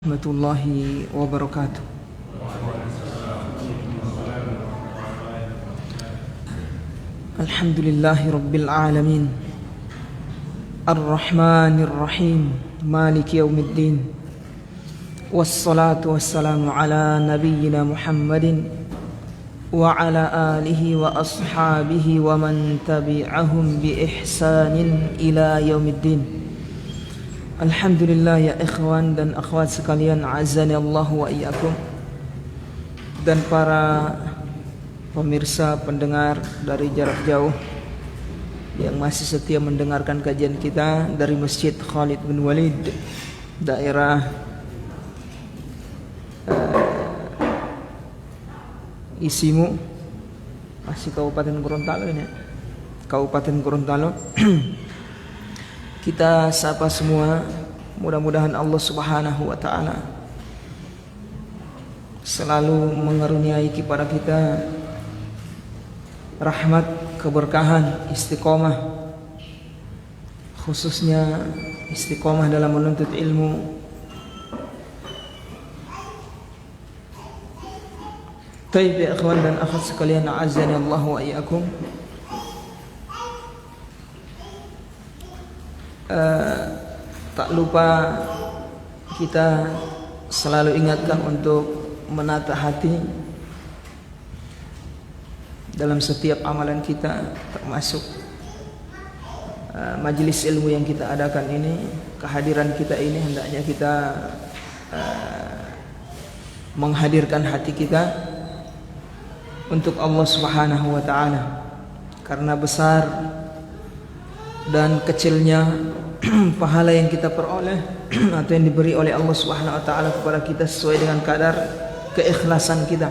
Warahmatullahi wabarakatuh. Alhamdulillahi rabbil alamin, Ar-Rahmanir Rahim, Maliki yaumiddin. Wassalatu wassalamu ala nabiyyina Muhammadin wa ala alihi wa ashabihi wa man tabi'ahum bi ihsanin ila yaumiddin. Alhamdulillah ya ikhwan dan akhwat sekalian, azani Allah wa iyyakum, dan para pemirsa pendengar dari jarak jauh yang masih setia mendengarkan kajian kita dari Masjid Khalid bin Walid, daerah Isimu, masih Kabupaten Gorontalo ini, Kabupaten Gorontalo. Kita sapa semua, mudah-mudahan Allah Subhanahu wa taala selalu mengaruniai kepada kita rahmat, keberkahan, istiqomah, khususnya istiqomah dalam menuntut ilmu, taib ya ikhwan dan akhwat sekalian, azani Allah wa iyyakum. Tak lupa kita selalu ingatkan untuk menata hati dalam setiap amalan kita, termasuk majelis ilmu yang kita adakan ini. Kehadiran kita ini hendaknya kita menghadirkan hati kita untuk Allah Subhanahu wa taala, karena besar dan kecilnya pahala yang kita peroleh atau yang diberi oleh Allah Subhanahu wa taala kepada kita sesuai dengan kadar keikhlasan kita,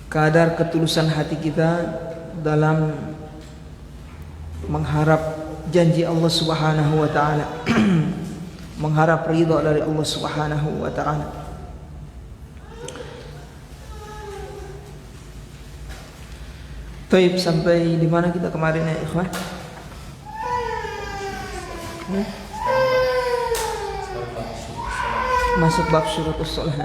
kadar ketulusan hati kita dalam mengharap janji Allah Subhanahu wa taala, mengharap ridha dari Allah Subhanahu wa taala. Baik, sampai di mana kita kemarin ya ikhwan? Masuk bab syurutus shalah.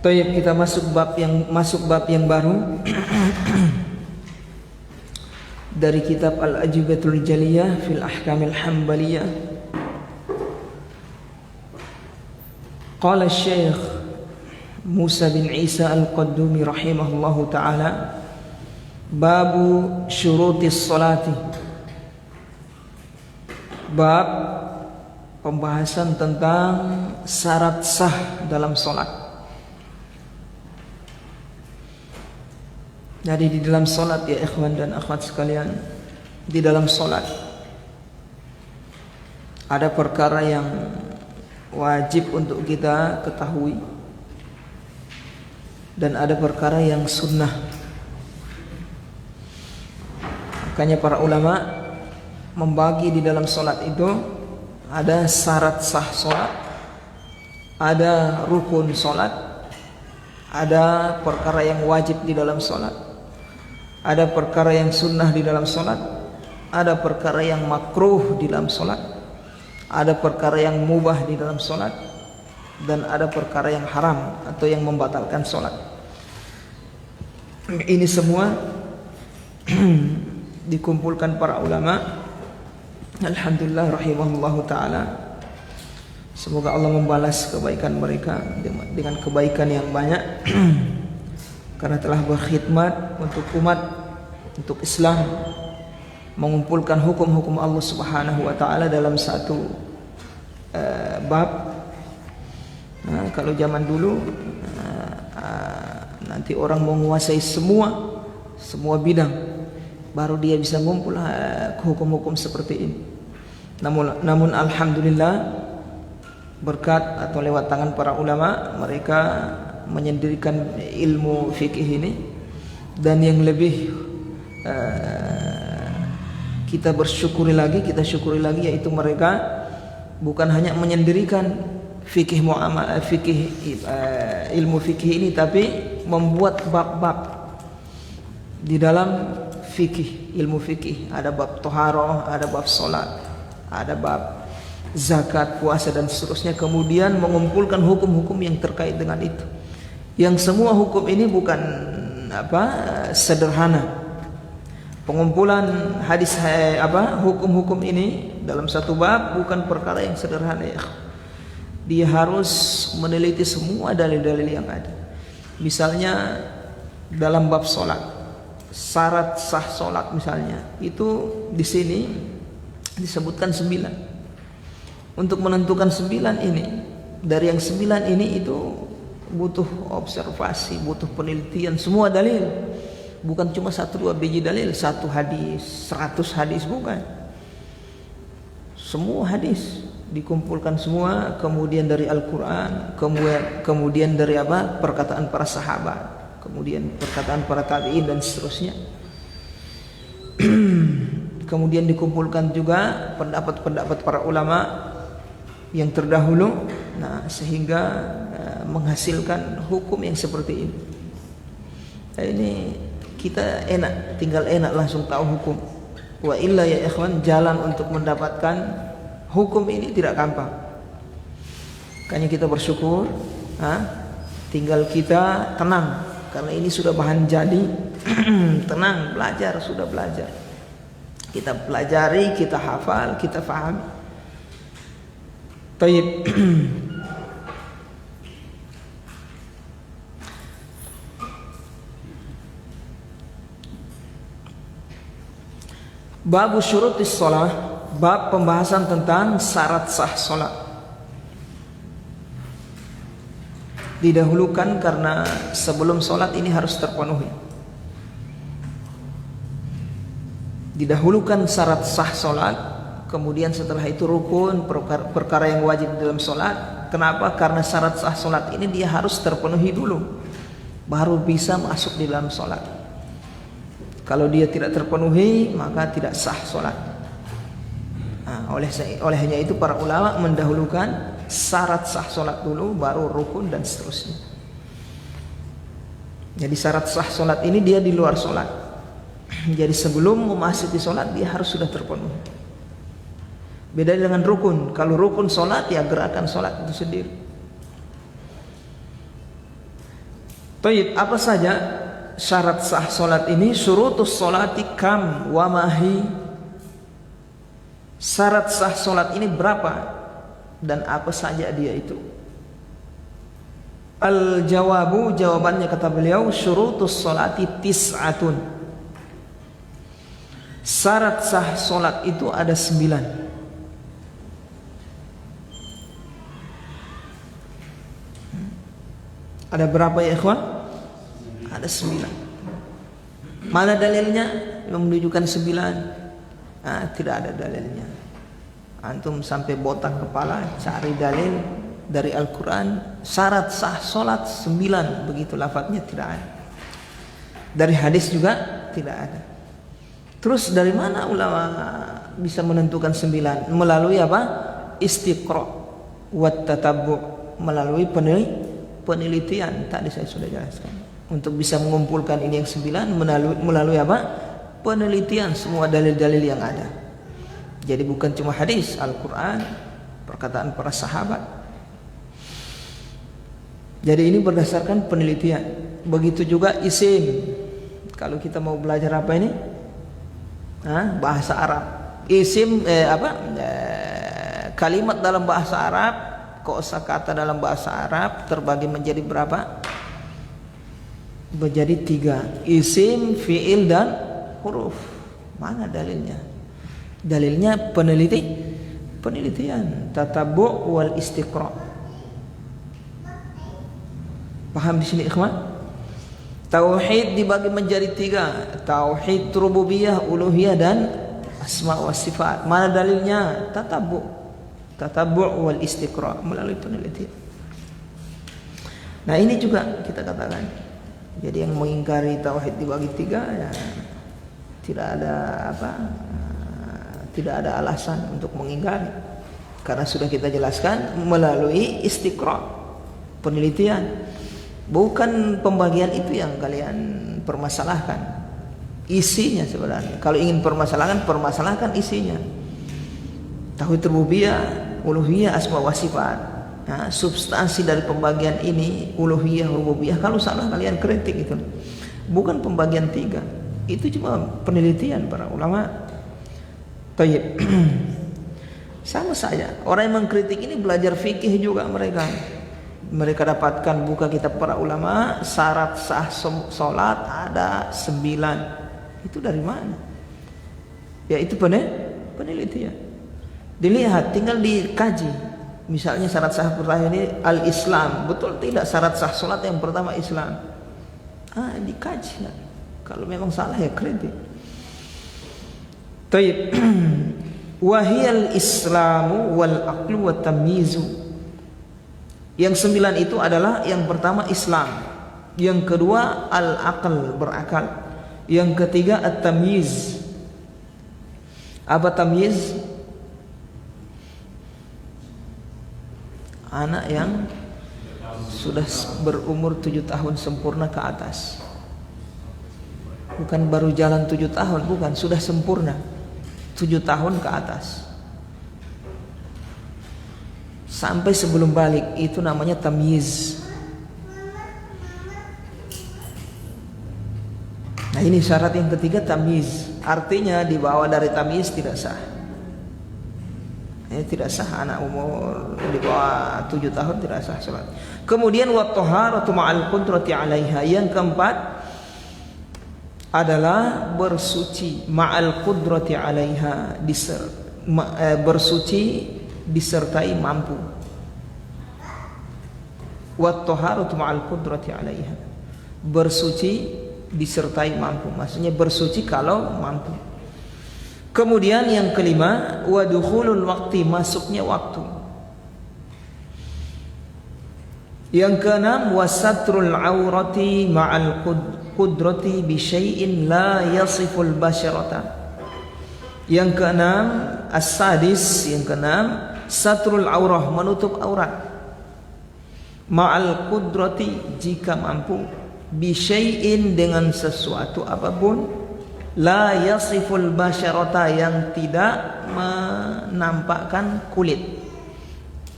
Baik, kita masuk bab yang baru dari kitab Al-Ajibatul Jaliyah fil Ahkamil Hanbaliyah. Qala Syekh Musa bin Isa Al-Qaddumi rahimahullahu taala, babu syurutis salati, bab pembahasan tentang syarat sah dalam salat. Jadi di dalam salat ya ikhwan dan akhwat sekalian, di dalam salat ada perkara yang wajib untuk kita ketahui dan ada perkara yang sunnah. Makanya para ulama membagi di dalam solat itu ada syarat sah solat, ada rukun solat, ada perkara yang wajib di dalam solat, ada perkara yang sunnah di dalam solat, ada perkara yang makruh di dalam solat, ada perkara yang mubah di dalam solat, dan ada perkara yang haram atau yang membatalkan solat. Ini semua dikumpulkan para ulama, alhamdulillah rahimahullahu taala. Semoga Allah membalas kebaikan mereka dengan kebaikan yang banyak karena telah berkhidmat untuk umat, untuk Islam, mengumpulkan hukum-hukum Allah Subhanahu wa taala dalam satu bab. Nah, kalau zaman dulu nanti orang menguasai semua bidang, baru dia bisa ngumpul hukum-hukum seperti ini. Namun alhamdulillah, berkat atau lewat tangan para ulama, mereka menyendirikan ilmu fikih ini. Dan yang lebih kita syukuri lagi yaitu mereka bukan hanya menyendirikan fikih muamalah, ilmu fikih ini, tapi membuat bab-bab di dalam fikih, ilmu fikih. Ada bab toharoh, ada bab sholat, ada bab zakat, puasa dan seterusnya. Kemudian mengumpulkan hukum-hukum yang terkait dengan itu. Yang semua hukum ini bukan sederhana. Pengumpulan hadis hukum-hukum ini dalam satu bab bukan perkara yang sederhana ya. Dia harus meneliti semua dalil-dalil yang ada. Misalnya dalam bab sholat, syarat sah sholat misalnya, itu di sini disebutkan 9. Untuk menentukan 9 ini, dari yang 9 ini itu butuh observasi, butuh penelitian, semua dalil. Bukan cuma 1-2 biji dalil, 1 hadis, 100 hadis, bukan. Semua hadis dikumpulkan semua, kemudian dari Al-Quran, kemudian dari perkataan para sahabat, kemudian perkataan para tabi'in dan seterusnya. Kemudian dikumpulkan juga pendapat-pendapat para ulama yang terdahulu, sehingga menghasilkan hukum yang seperti ini. Ini kita tinggal enak langsung tahu hukum. Wa illa ya ikhwan, jalan untuk mendapatkan hukum ini tidak gampang. Makanya kita bersyukur, tinggal kita tenang karena ini sudah bahan jadi. Tenang, sudah belajar. Kita pelajari, kita hafal, kita pahami. Taib. Bab syurutis shalah, bab pembahasan tentang syarat sah salat. Didahulukan karena sebelum salat ini harus terpenuhi. Didahulukan syarat sah salat, kemudian setelah itu rukun, perkara yang wajib dalam salat. Kenapa? Karena syarat sah salat ini dia harus terpenuhi dulu, baru bisa masuk di dalam salat. Kalau dia tidak terpenuhi, maka tidak sah sholat. Olehnya itu para ulama mendahulukan syarat sah sholat dulu, baru rukun dan seterusnya. Jadi syarat sah sholat ini dia di luar sholat. Jadi sebelum memasuki sholat dia harus sudah terpenuhi. Beda dengan rukun. Kalau rukun sholat ya gerakan sholat itu sendiri. Taib, apa saja syarat sah solat ini? Syurutus solati kam wa mahi. Syarat sah solat ini berapa dan apa saja dia itu? Al jawabu, jawabannya kata beliau, syurutus solati tis'atun. Syarat sah solat itu ada 9. Ada berapa ya ikhwan? Ada 9. Mana dalilnya yang menunjukkan 9? Tidak ada dalilnya. Antum sampai botak kepala cari dalil dari Al-Quran. Syarat sah solat 9, begitu lafadznya tidak ada. Dari hadis juga tidak ada. Terus dari mana ulama bisa menentukan 9? Melalui apa? Istiqra wa tatabbu', melalui penelitian. Tadi saya sudah jelaskan. Untuk bisa mengumpulkan ini yang 9 melalui apa? Penelitian semua dalil-dalil yang ada. Jadi bukan cuma hadis, Al-Quran, perkataan para sahabat. Jadi ini berdasarkan penelitian. Begitu juga isim. Kalau kita mau belajar apa ini? Bahasa Arab. Isim kalimat dalam bahasa Arab, kosakata dalam bahasa Arab terbagi menjadi berapa? Menjadi 3. Isim, fi'il dan huruf. Mana dalilnya? Dalilnya penelitian, tatabbu' wal istiqra'. Paham di sini ikhwan? Tauhid dibagi menjadi 3. Tauhid rububiyah, uluhiyah dan asma wa sifat. Mana dalilnya? Tatabbu' wal istiqra', melalui penelitian. Nah, ini juga kita katakan. Jadi yang mengingkari tauhid dibagi 3 ya tidak ada alasan untuk mengingkari. Karena sudah kita jelaskan melalui istiqra', penelitian. Bukan pembagian itu yang kalian permasalahkan. isinya sebenarnya. Kalau ingin permasalahkan isinya. Tauhid rububiyah, uluhiyah, asma wa sifat. Nah, substansi dari pembagian ini uluhiyah, rububiyah. Kalau salah kalian kritik itu. Bukan pembagian 3. Itu cuma penelitian para ulama. Tayyib. Sama saja. Orang yang mengkritik ini belajar fikih juga mereka. Mereka dapatkan buka kitab para ulama, syarat sah salat ada 9. Itu dari mana? Ya itu penelitian. Dilihat, tinggal dikaji. Misalnya syarat sah pertama ini al-Islam, betul tidak syarat sah salat yang pertama Islam? Dikaji. Kalau memang salah ya kritik. Taib. Wahiyal Islamu wal aqlu wat tamyizu. Yang 9 itu adalah yang pertama Islam, yang kedua al-aql, berakal, yang ketiga at-tamyiz. Apa tamyiz? Anak yang sudah berumur 7 tahun sempurna ke atas. Bukan baru jalan 7 tahun, bukan, sudah sempurna 7 tahun ke atas. Sampai sebelum balik, itu namanya tamyiz. Nah ini syarat yang ketiga, tamyiz. Artinya di bawah dari tamyiz tidak sah. Tidak sah anak umur di bawah 7 tahun tidak sah salat. Kemudian wa taharatu ma'al qudrati 'alaiha. Yang keempat adalah bersuci ma'al qudrati 'alaiha, bersuci disertai mampu. Wa taharatu ma'al qudrati 'alaiha. Bersuci disertai mampu. Maksudnya bersuci kalau mampu. Kemudian yang kelima, wa dukhulul waqti, masuknya waktu. Yang keenam, wasatrul aurati ma'al qudrati bi syai'in la yasiful basyarata. Yang keenam, as-sadis, yang keenam, satrul aurah, menutup aurat. Ma'al qudrati, jika mampu, bi syai'in, dengan sesuatu apapun, la yasiful basyarata, yang tidak menampakkan kulit,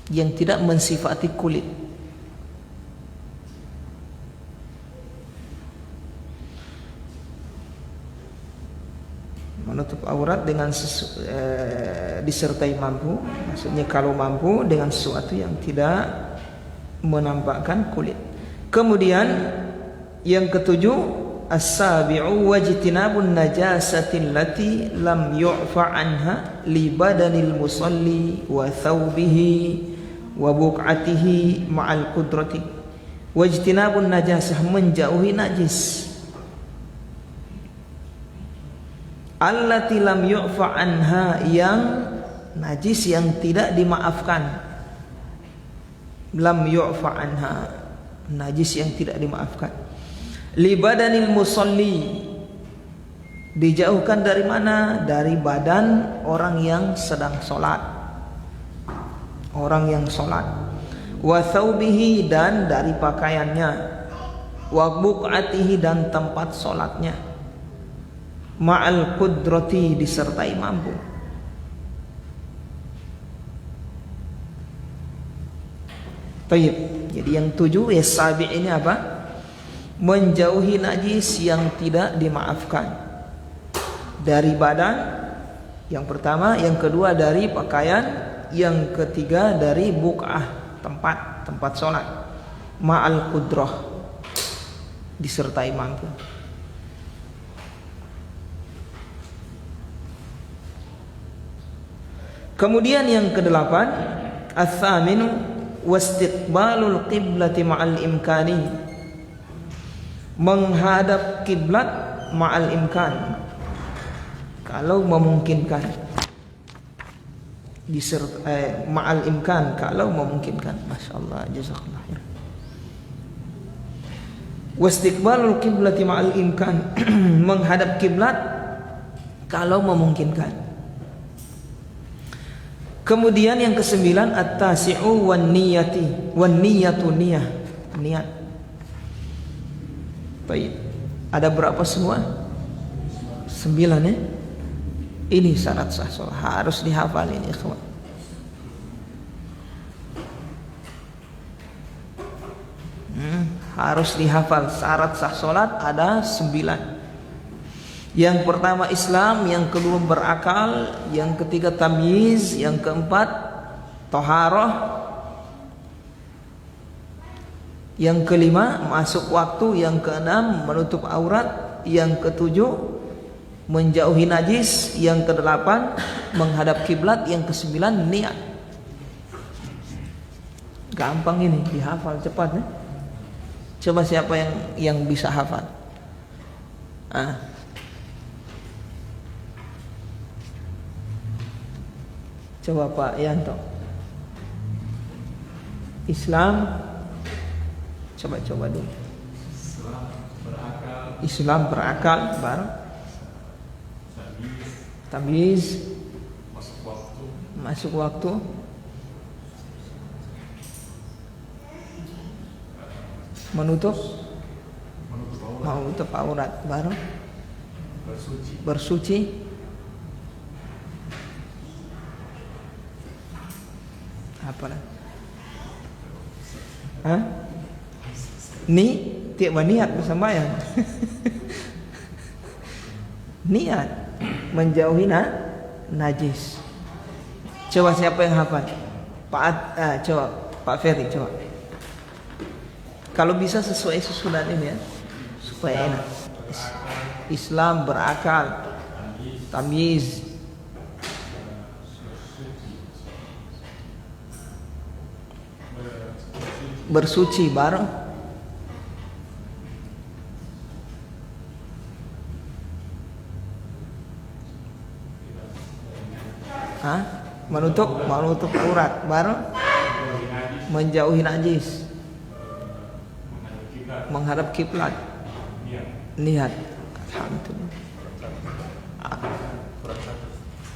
yang tidak mensifati kulit. Menutup aurat dengan disertai mampu, maksudnya kalau mampu dengan sesuatu yang tidak menampakkan kulit. Kemudian yang ketujuh, as-sabi'u wajtinabun najasatil lati lam yu'fa anha li badanil musalli wa thawbihi wa buq'atihi ma'al qudrati. Wajtinabun najasah, menjauhi najis. Allati lam yu'fa anha, yang najis yang tidak dimaafkan. Lam yu'fa anha, najis yang tidak dimaafkan. Li badanil musalli, dijauhkan dari mana? Dari badan orang yang sedang sholat, orang yang sholat. Wa thawbihi, dan dari pakaiannya. Wa buq'atihi, dan tempat sholatnya. Ma'al qudrati, disertai mampu. Tayyib. Jadi yang 7 ya sabi' ini apa? Menjauhi najis yang tidak dimaafkan dari badan, yang pertama, yang kedua dari pakaian, yang ketiga dari buq'ah, tempat sholat. Ma'al qudrah, disertai mampu. Kemudian yang kedelapan, ats-tsaminu wastiqbalul qiblati ma'al imkani, menghadap kiblat ma'al imkan, kalau memungkinkan. Ma'al imkan, kalau memungkinkan. Masyaallah, jazakallah khair. Wastiqbalul qiblati ma'al imkan, menghadap kiblat kalau memungkinkan. Kemudian yang kesembilan, at-tasi'u wan niyatu, niat. Baik. Ada berapa semua? 9 ya. Ini syarat sah sholat, harus dihafal ini ikhwan. Harus dihafal syarat sah sholat ada 9. Yang pertama Islam, yang kedua berakal, yang ketiga tamyiz, yang keempat toharoh, yang kelima masuk waktu, yang keenam menutup aurat, yang ketujuh menjauhi najis, yang kedelapan menghadap kiblat, yang kesembilan niat. Gampang ini dihafal cepat ya. Coba siapa yang bisa hafal? Coba Pak Yanto. Islam, coba dulu. Islam berakal, baru tamyiz, masuk waktu, menutup aurat, baru bersuci, apa lah? Tiap niat bersembahyang. Niat menjauhi najis. Coba siapa yang hafal? Coba Pak Ferry, coba. Kalau bisa sesuai susunan ini ya, supaya enak. Islam berakal, tamyiz, bersuci, baru menutup aurat, baru menjauhi najis, menghadap kiblat, niat. Alhamdulillah.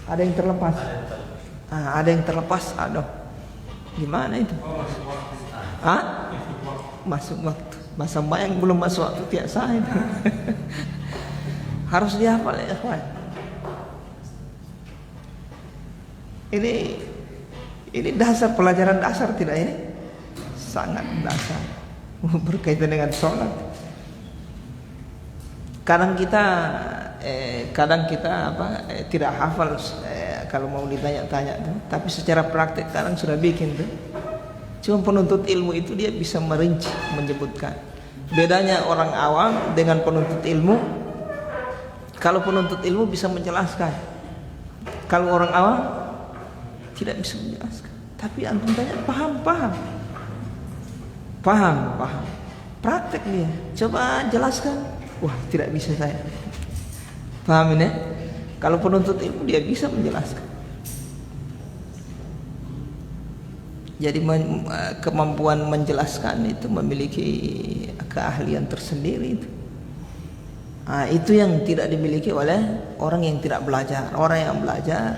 Ada yang terlepas? Ada yang terlepas. Aduh, gimana itu? Masuk waktu. Masa bayang belum masuk waktu tiap sah itu. Harus dihafal ya kawan. Ini dasar, pelajaran dasar tidak ini? Sangat dasar. Berkaitan dengan sholat. Kadang kita tidak hafal kalau mau ditanya-tanya, tapi secara praktek kadang sudah bikin tuh. Cuma penuntut ilmu itu dia bisa merinci, menyebutkan. Bedanya orang awam dengan penuntut ilmu. Kalau penuntut ilmu bisa menjelaskan, kalau orang awam tidak bisa menjelaskan. Tapi antum tanya paham. Praktek dia. Coba jelaskan. Wah, tidak bisa saya. Paham ini? Kalau penuntut ilmu dia bisa menjelaskan. Jadi kemampuan menjelaskan itu memiliki keahlian tersendiri itu. Itu yang tidak dimiliki oleh orang yang tidak belajar. Orang yang belajar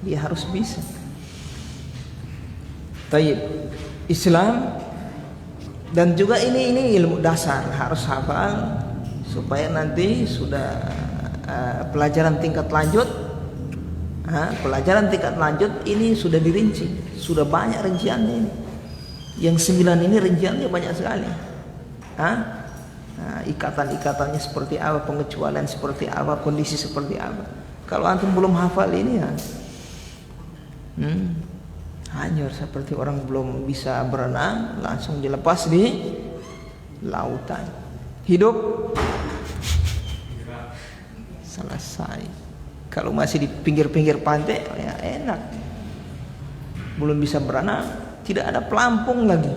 dia harus bisa. Taib. Islam dan juga ini ilmu dasar harus hafal supaya nanti sudah pelajaran tingkat lanjut. Pelajaran tingkat lanjut ini sudah dirinci, sudah banyak rinciannya ini. Yang 9 ini rinciannya banyak sekali. Ikatan-ikatannya seperti apa, pengecualian seperti apa, kondisi seperti apa. Kalau antum belum hafal ini ya, hanyur seperti orang belum bisa berenang langsung dilepas di lautan. Hidup selesai. Kalau masih di pinggir-pinggir pantai ya enak. Belum bisa berenang, tidak ada pelampung lagi.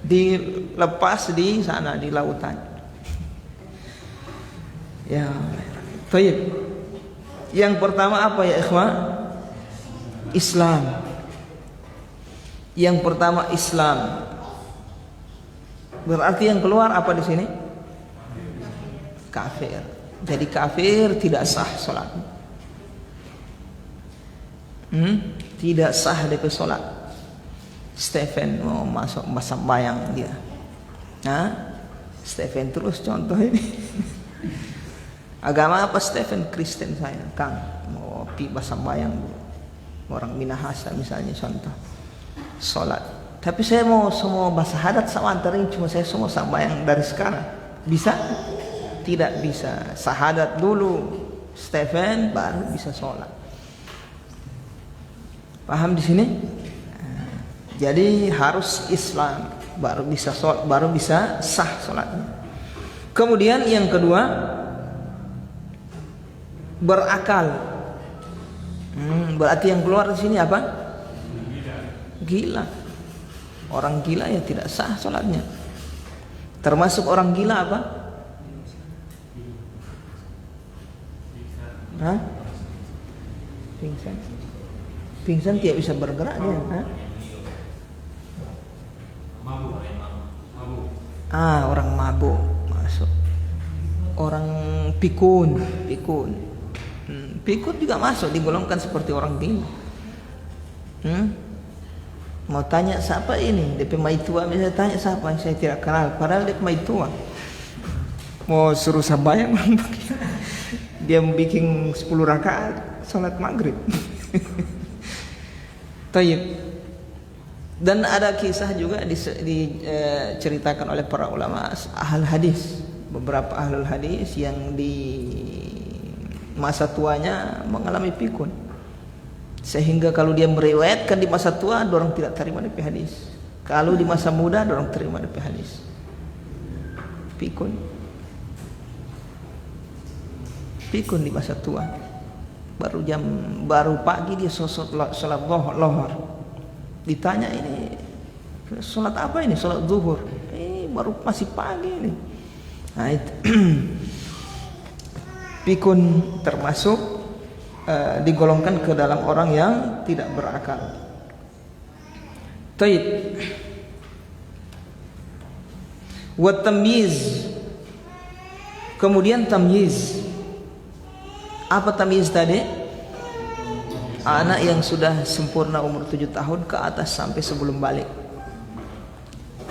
Dilepas di sana di lautan. Ya, baik. Yang pertama apa ya ikhwan? Islam. Yang pertama Islam. Berarti yang keluar apa di sini? Kafir. Jadi kafir tidak sah sholat. Tidak sah DP sholat. Stephen mau masuk sembahyang dia. Stephen terus contoh ini. Agama apa Stephen? Kristen saya, Kang. Mau piba sambayang orang Minahasa misalnya contoh. Sholat. Tapi saya mau semua basahadat sama antarin, cuma saya semua sambayang dari sekarang. Bisa? Tidak bisa. Sahadat dulu Stephen baru bisa sholat. Paham di sini? Jadi harus Islam baru bisa sholat, baru bisa sah sholatnya. Kemudian yang kedua, berakal. Berarti yang keluar di sini apa? Gila. Orang gila ya tidak sah sholatnya. Termasuk orang gila apa? Hah? Pingsan. Pingsan tidak bisa bergerak dia. Hah? Orang mabuk masuk. Orang pikun. Pikun juga masuk, digolongkan seperti orang gila. Mau tanya siapa ini? DP maitua bisa tanya siapa? Saya tidak kenal. Padahal dia maitua. Mau suruh sambayang dia bikin 10 rakaat salat maghrib. Tayyib. Dan ada kisah juga diceritakan oleh para ulama ahli hadis, beberapa ahli hadis yang di masa tuanya mengalami pikun, sehingga kalau dia meriwayatkan di masa tua, orang tidak terima dari hadis. Kalau di masa muda, orang terima dari hadis. Pikun di masa tua, baru pagi dia sholat lohor. Ditanya, ini sholat apa ini? Sholat zuhur. Baru masih pagi ini. Nah itu pikun termasuk digolongkan ke dalam orang yang tidak berakal. Taib. Wa tamyiz. Kemudian tamyiz. Apa tamyiz tadi? Anak yang sudah sempurna umur 7 tahun ke atas sampai sebelum balik.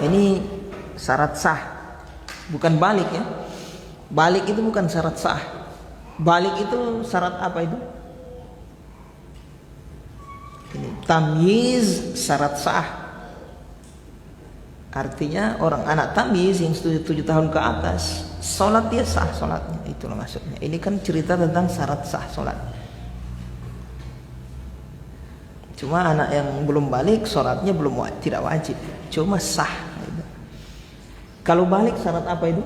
Ini syarat sah, bukan balik ya. Balik itu bukan syarat sah. Balik itu syarat apa itu? Ini tamyiz syarat sah. Artinya orang anak tamyiz yang 7 tahun ke atas, sholat dia sah sholatnya. Itulah maksudnya. Ini kan cerita tentang syarat sah sholat. Cuma anak yang belum balik sholatnya tidak wajib, cuma sah. Kalau balik syarat apa itu?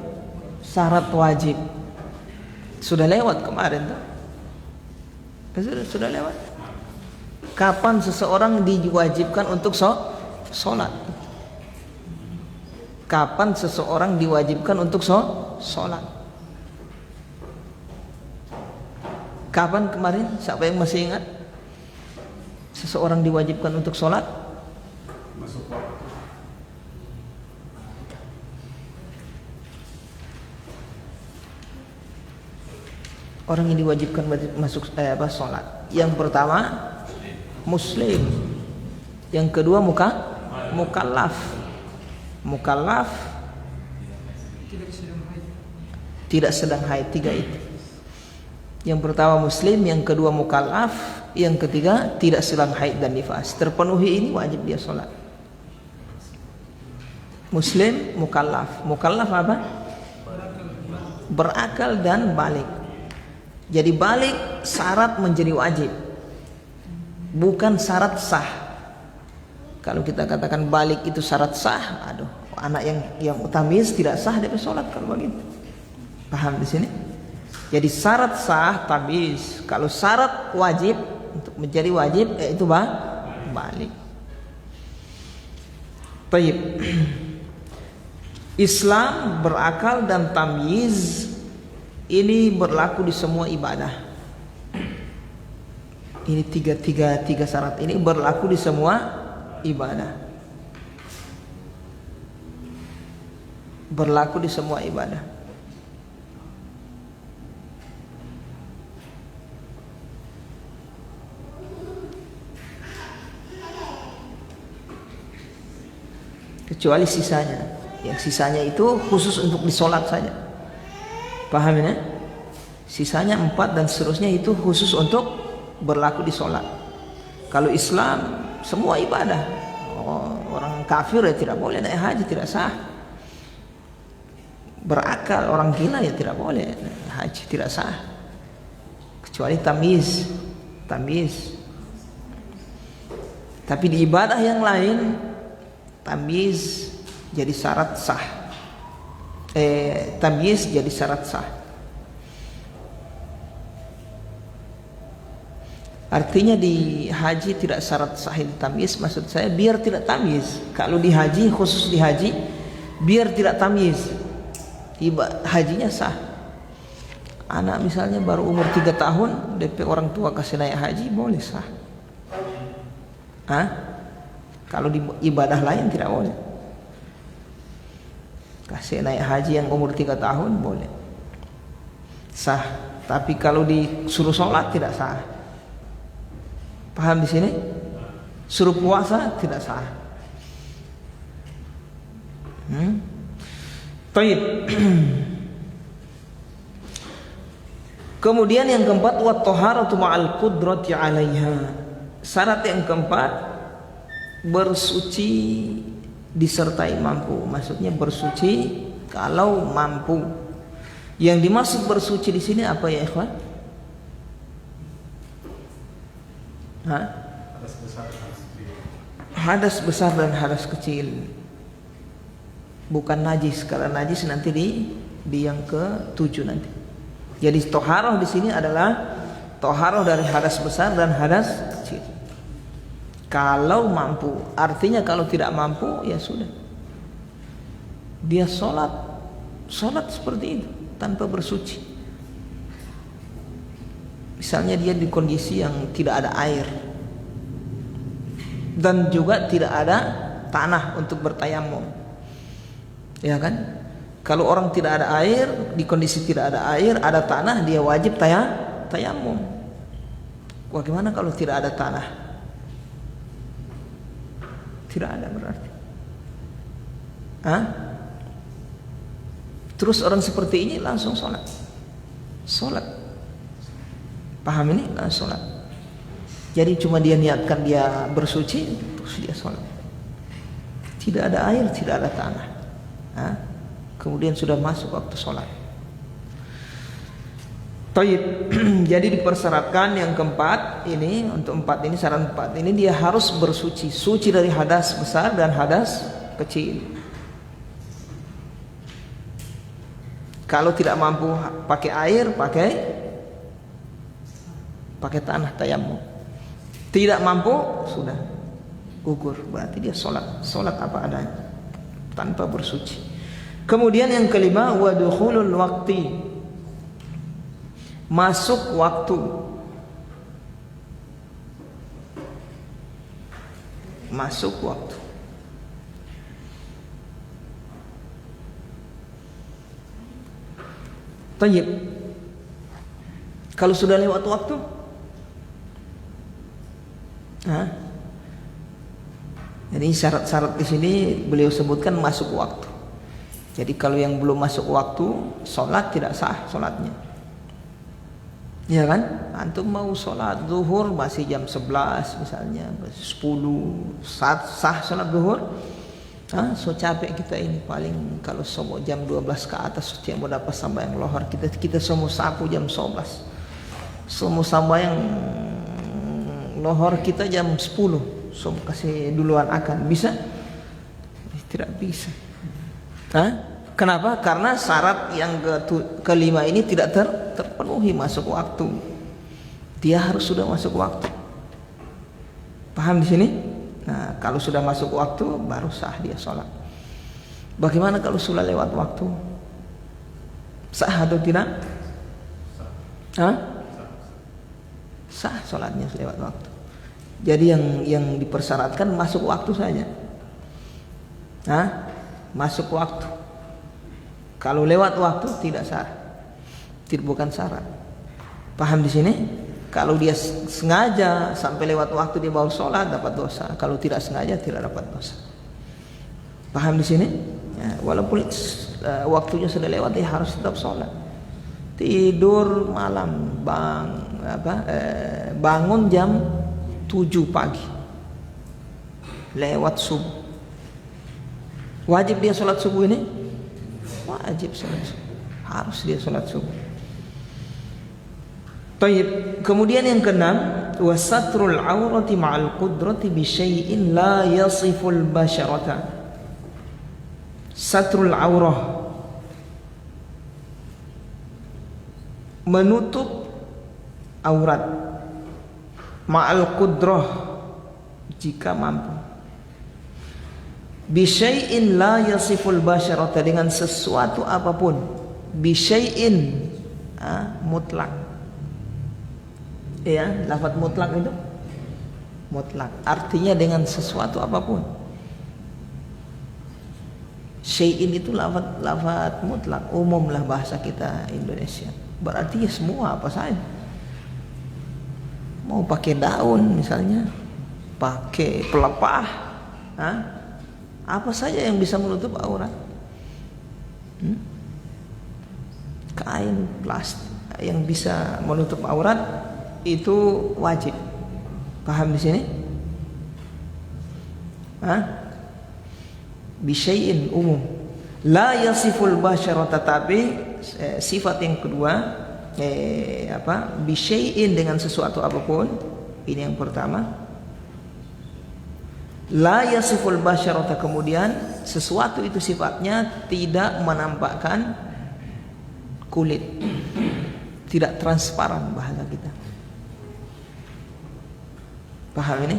Syarat wajib. Sudah lewat kemarin tuh. Sudah lewat. Kapan seseorang diwajibkan untuk sholat? Kapan seseorang diwajibkan untuk sholat? Kapan kemarin? Siapa yang masih ingat? Seseorang diwajibkan untuk sholat? Orang yang diwajibkan masuk sholat. Yang pertama muslim. Yang kedua mukallaf. Mukallaf tidak sedang haid. 3 itu. Yang pertama muslim, yang kedua mukallaf, yang ketiga tidak sedang haid dan nifas. Terpenuhi ini wajib dia sholat. Muslim, mukallaf. Mukallaf apa? Berakal dan balik. Jadi balik syarat menjadi wajib, bukan syarat sah. Kalau kita katakan balik itu syarat sah, anak yang tamyiz tidak sah dia sholat kalau begitu. Paham di sini? Jadi syarat sah tamyiz. Kalau syarat wajib untuk menjadi wajib yaitu balik. Baik. Islam, berakal dan tamyiz ini berlaku di semua ibadah. Ini tiga syarat ini berlaku di semua ibadah. Berlaku di semua ibadah. Kecuali sisanya. Yang sisanya itu khusus untuk disolat saja. Paham ya? Sisanya 4 dan seterusnya itu khusus untuk berlaku di sholat. Kalau Islam semua ibadah. Orang kafir ya tidak boleh naik haji, tidak sah. Berakal orang gila ya tidak boleh haji, tidak sah. Kecuali tamyiz. Tapi di ibadah yang lain tamyiz jadi syarat sah. Tamyiz jadi syarat sah. Artinya di haji tidak syarat sahih tamyiz, maksud saya biar tidak tamyiz. Kalau di haji, khusus di haji, biar tidak tamyiz, hajinya sah. Anak misalnya baru umur 3 tahun, DP orang tua kasih naik haji, boleh sah. Kalau di ibadah lain tidak boleh. Kasih naik haji yang umur 3 tahun boleh sah. Tapi kalau disuruh sholat tidak sah. Paham di sini? Suruh puasa tidak sah. Baik. Kemudian yang keempat, wa taharatu ma'al qudrati 'alaiha. Syarat yang keempat, bersuci disertai mampu. Maksudnya bersuci kalau mampu. Yang dimaksud bersuci di sini apa ya, ikhwan? Hadas besar dan hadas kecil. Bukan najis, karena najis nanti di yang ke-7 nanti. Jadi toharoh di sini adalah toharoh dari hadas besar dan hadas kecil. Kalau mampu, artinya kalau tidak mampu ya sudah. Dia sholat seperti itu tanpa bersuci. Misalnya dia di kondisi yang tidak ada air dan juga tidak ada tanah untuk bertayamum, ya kan? Kalau orang tidak ada air, di kondisi tidak ada air, ada tanah, dia wajib tayamum. Bagaimana kalau tidak ada tanah? Tidak ada berarti. Terus orang seperti ini langsung sholat. Paham ini? Sholat. Jadi cuma dia niatkan dia bersuci, terus dia sholat. Tidak ada air, tidak ada tanah. Kemudian sudah masuk waktu sholat. Taib. Jadi dipersyaratkan yang keempat ini, untuk 4 ini, syarat 4 ini dia harus bersuci, suci dari hadas besar dan hadas kecil. Kalau tidak mampu pakai air, pakai tanah tayamum. Tidak mampu, sudah gugur, berarti dia sholat apa adanya tanpa bersuci. Kemudian yang kelima, wa dukhulul waqti, masuk waktu. Masuk waktu. Tayyib. Kalau sudah lewat waktu, jadi syarat-syarat di sini beliau sebutkan masuk waktu. Jadi kalau yang belum masuk waktu, sholat tidak sah sholatnya. Ya kan? Antum mau sholat zuhur masih jam 11 misalnya, 10 sah sholat zuhur. So capek kita ini, paling kalau semua jam 12 ke atas setiap mau dapat sambayang lohar, kita semua sapu jam 11. Semua sambayang lohor kita jam 10. Semua kasih duluan akan bisa? Tidak bisa. Kenapa? Karena syarat yang kelima ini tidak terpenuhi masuk waktu. Dia harus sudah masuk waktu. Paham di sini? Nah, kalau sudah masuk waktu baru sah dia sholat. Bagaimana kalau sudah lewat waktu? Sah atau tidak? Sah sholatnya lewat waktu. Jadi yang dipersyaratkan masuk waktu saja. Masuk waktu. Kalau lewat waktu tidak sah. Bukan syarat. Paham di sini? Kalau dia sengaja sampai lewat waktu dia baru sholat, dapat dosa. Kalau tidak sengaja tidak dapat dosa. Paham di sini? Ya, walaupun waktunya sudah lewat, dia harus tetap sholat. tidur malam, bangun jam 7 pagi, lewat subuh. Wajib dia sholat subuh ini? Wajib sholat subuh, harus dia sholat subuh. Taib. Kemudian yang keenam, wasatrul aurati ma'al qudrati bi syai'in la yasiful basyarata. Satrul aurah, menutup aurat, ma'al qudrah, jika mampu, bi syai'in la yasiful basyarata, dengan sesuatu apapun, bi syai'in mutlak. Ya, lafaz mutlak itu mutlak, artinya dengan sesuatu apapun. Syai'in itu lafaz mutlak, umum lah bahasa kita Indonesia. Berarti ya semua, apa saja. Mau pakai daun misalnya, pakai pelepah, apa saja yang bisa menutup aurat. Kain, plastik yang bisa menutup aurat itu wajib. Paham di sini? Bisyai'in umum. La yasiful basyara, tetapi sifat yang kedua bisyai'in, dengan sesuatu apapun. Ini yang pertama. La yasiful basyara, kemudian sesuatu itu sifatnya tidak menampakkan kulit, tidak transparan bahasa kita. Paham ini?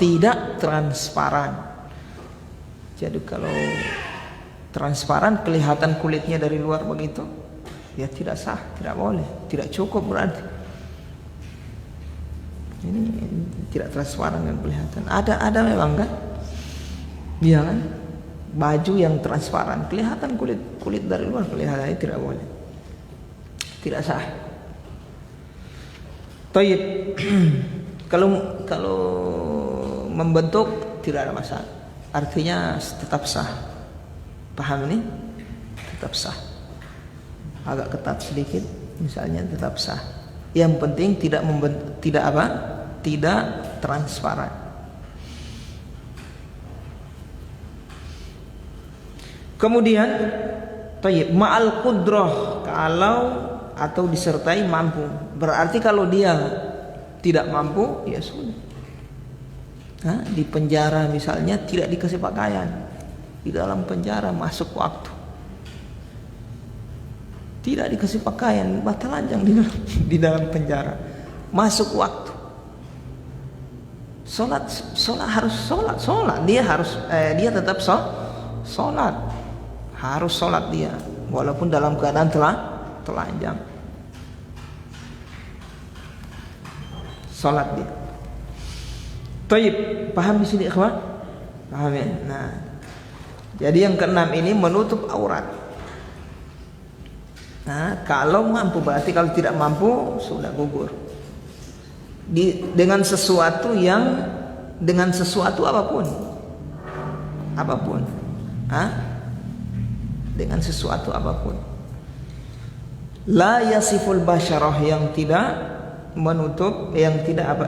Tidak transparan. Jadi kalau transparan, kelihatan kulitnya dari luar begitu, ya tidak sah, tidak boleh, tidak cukup berarti. Ini tidak transparan dan kelihatan. Ada memang kan? Iya kan? Baju yang transparan, kelihatan kulit dari luar, kelihatan, ini tidak boleh, tidak sah. Taib. Kalau membentuk tidak ada masalah, artinya tetap sah. Paham ini? Tetap sah. Agak ketat sedikit misalnya, tetap sah. Yang penting tidak transparan. Kemudian tayyib ma'al qudrah, kalau atau disertai mampu. Berarti kalau dia tidak mampu, ya sudah. Di penjara misalnya tidak dikasih pakaian, di dalam penjara masuk waktu, tidak dikasih pakaian, telanjang di dalam penjara, masuk waktu. Sholat harus sholat. Dia tetap sholat, harus sholat dia, walaupun dalam keadaan telanjang. Sholat dia. Taib, paham di sini ikhwan? Paham ya? Nah, jadi yang keenam ini menutup aurat. Nah, kalau mampu, berarti kalau tidak mampu sudah gugur. Dengan sesuatu apapun. Dengan sesuatu apapun. La yasiful basyarah, yang tidak menutup, yang tidak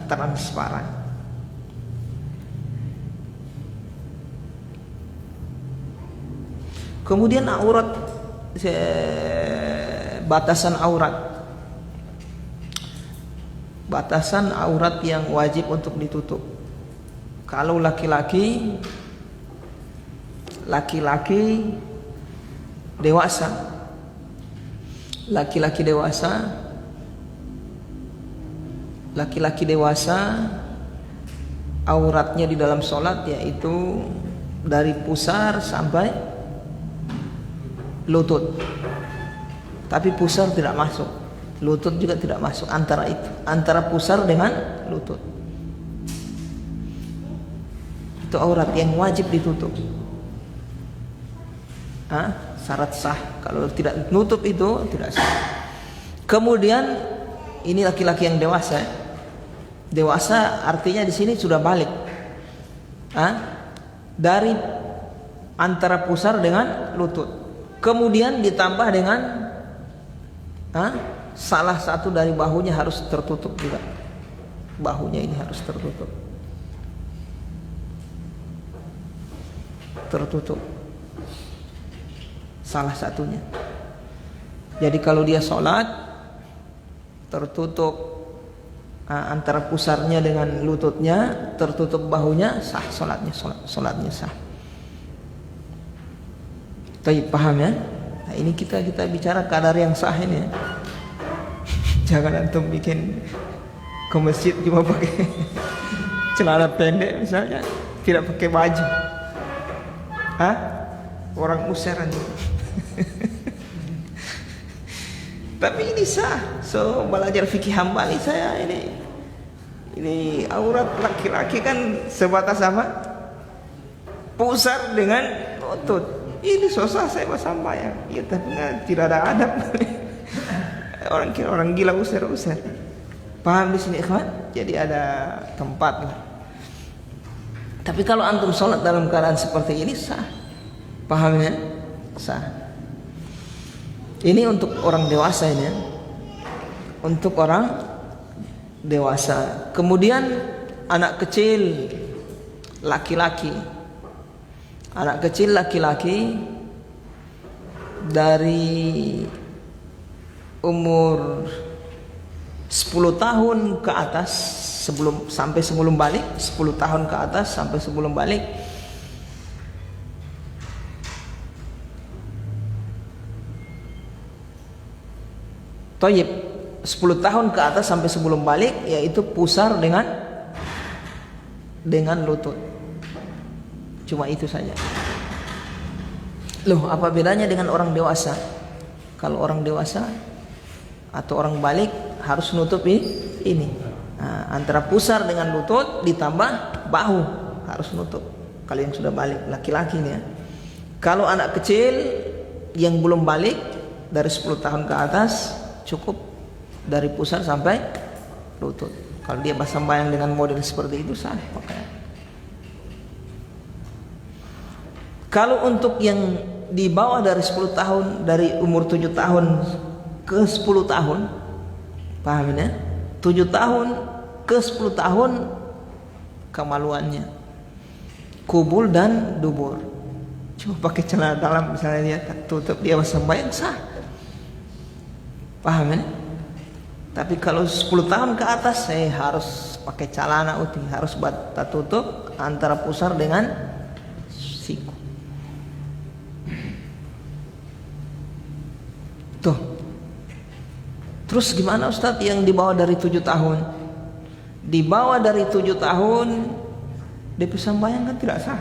transparan. Kemudian aurat, batasan aurat yang wajib untuk ditutup. Kalau laki-laki dewasa, laki-laki dewasa auratnya di dalam sholat yaitu dari pusar sampai lutut, tapi pusar tidak masuk, lutut juga tidak masuk, antara pusar dengan lutut. Itu aurat yang wajib ditutup. Syarat sah. Kalau tidak nutup itu tidak sah. Kemudian ini laki-laki yang dewasa. Dewasa artinya di sini sudah balik. Dari antara pusar dengan lutut. Kemudian ditambah dengan salah satu dari bahunya harus tertutup juga. Bahunya ini harus tertutup. Tertutup. Salah satunya. Jadi kalau dia sholat tertutup antara pusarnya dengan lututnya, tertutup bahunya, sah sholatnya sah. Baik, paham ya? Nah, ini kita bicara kadar yang sah ini ya. Jangan antum bikin ke masjid cuma pakai celana pendek misalnya, tidak pakai baju. Orang useran. Tapi ini sah. So belajar fikih Hambali saya ini aurat laki-laki kan sebatas apa? Pusar dengan lutut. Ini susah saya bersambayang. Ya tapi tidak ada adab. Orang gila usir. Paham di sini ikhwan? Jadi ada tempat lah. Tapi kalau antum sholat dalam keadaan seperti ini sah. Paham ya? Sah. Ini untuk orang dewasa ini ya. Untuk orang dewasa. Kemudian anak kecil laki-laki. Anak kecil laki-laki dari umur 10 tahun ke atas sampai sebelum balik, 10 tahun ke atas sampai sebelum balik. Thayyib, 10 tahun ke atas sampai sebelum balik, yaitu pusar dengan lutut. Cuma itu saja. Loh, apa bedanya dengan orang dewasa? Kalau orang dewasa atau orang balik harus nutup ini. Antara pusar dengan lutut ditambah bahu harus nutup. Kalau yang sudah balik laki-laki ini ya. Kalau anak kecil yang belum balik dari 10 tahun ke atas cukup dari pusar sampai lutut. Kalau dia bersambayang dengan model seperti itu sah pakaian. Kalau untuk yang di bawah dari 10 tahun, dari umur 7 tahun ke 10 tahun, paham ya? 7 tahun ke 10 tahun kemaluannya kubul dan dubur. Cuma pakai celana dalam misalnya dia tutup, dia bersambayang sah. Paham ya? Tapi kalau 10 tahun ke atas saya harus pakai celana utuh, harus tutup antara pusar dengan siku. Tuh. Terus gimana Ustadz yang di bawah dari 7 tahun? Di bawah dari 7 tahun dia sambayang kan tidak sah.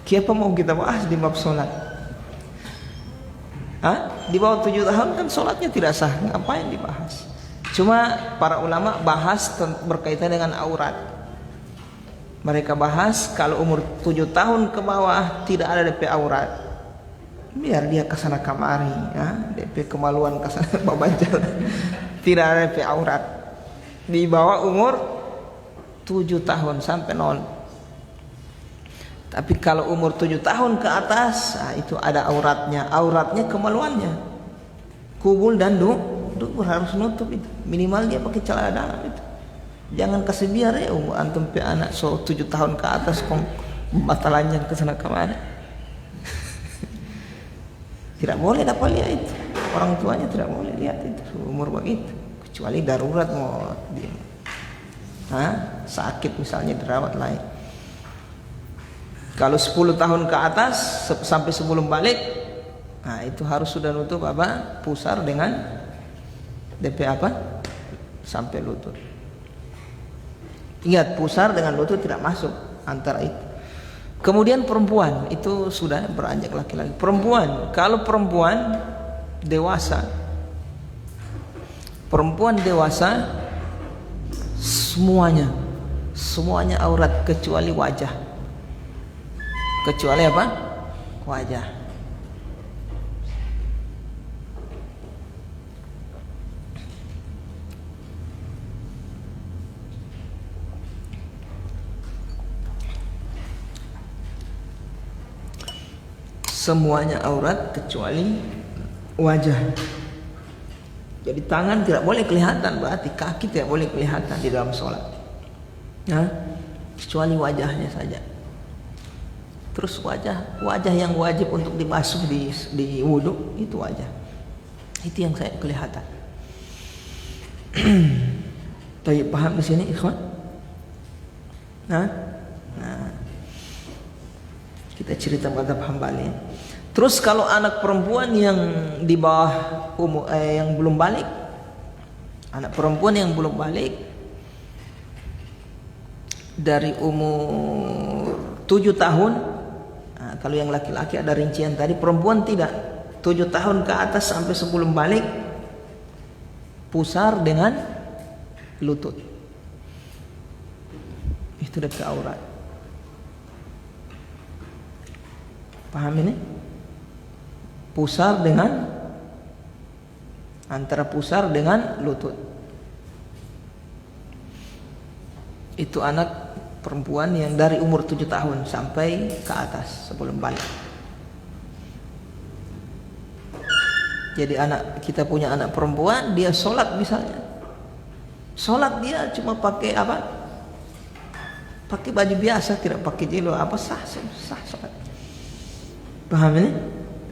Kenapa mau kita bahas di bab sholat? Di bawah 7 tahun kan sholatnya tidak sah. Ngapain dibahas? Cuma para ulama bahas berkaitan dengan aurat. Mereka bahas kalau umur 7 tahun ke bawah tidak ada DP aurat. Biar dia kesana kamari, DP kemaluan kesana babajal. Tidak ada DP aurat. Di bawah umur 7 tahun sampai 0. Tapi kalau umur 7 tahun ke atas, itu ada auratnya. Auratnya kemaluannya. Kubul dan dubur harus nutup itu. Minimal dia pakai celana dalam itu. Jangan kasih biar ya antum pe anak 7 tahun ke atas kong batalannya kesana kamari. Tidak boleh dapat lihat itu. Orang tuanya tidak boleh lihat itu umur begitu. Kecuali darurat mau dia. Sakit misalnya dirawat lain. Kalau 10 tahun ke atas sampai sebelum balik, itu harus sudah nutup apa? Pusar dengan DP apa? Sampai lutut. Ingat, pusar dengan lutut tidak masuk antara itu. Kemudian perempuan itu sudah beranjak laki-laki. Perempuan, kalau perempuan dewasa semuanya aurat kecuali wajah. Kecuali apa? Wajah. Semuanya aurat kecuali wajah. Jadi tangan tidak boleh kelihatan, berarti kaki tidak boleh kelihatan di dalam sholat. Kecuali wajahnya saja. Terus wajah yang wajib untuk dibasuh di wudhu itu wajah. Itu yang saya kelihatan. Baik, paham di sini, ikhwan? Nah, kita cerita mazhab Hambali. Terus kalau anak perempuan yang di bawah umur yang belum balik, anak perempuan yang belum balik dari umur 7 tahun, kalau yang laki-laki ada rincian tadi, perempuan tidak, 7 tahun ke atas sampai sebelum balik pusar dengan lutut, itu dekat aurat. Paham ini? Pusar dengan antara pusar dengan lutut. Itu anak perempuan yang dari umur 7 tahun sampai ke atas sebelum balik. Jadi kita punya anak perempuan, dia sholat misalnya, sholat dia cuma pakai apa? Pakai baju biasa, tidak pakai jilbab, apa sah sholat. Paham ini?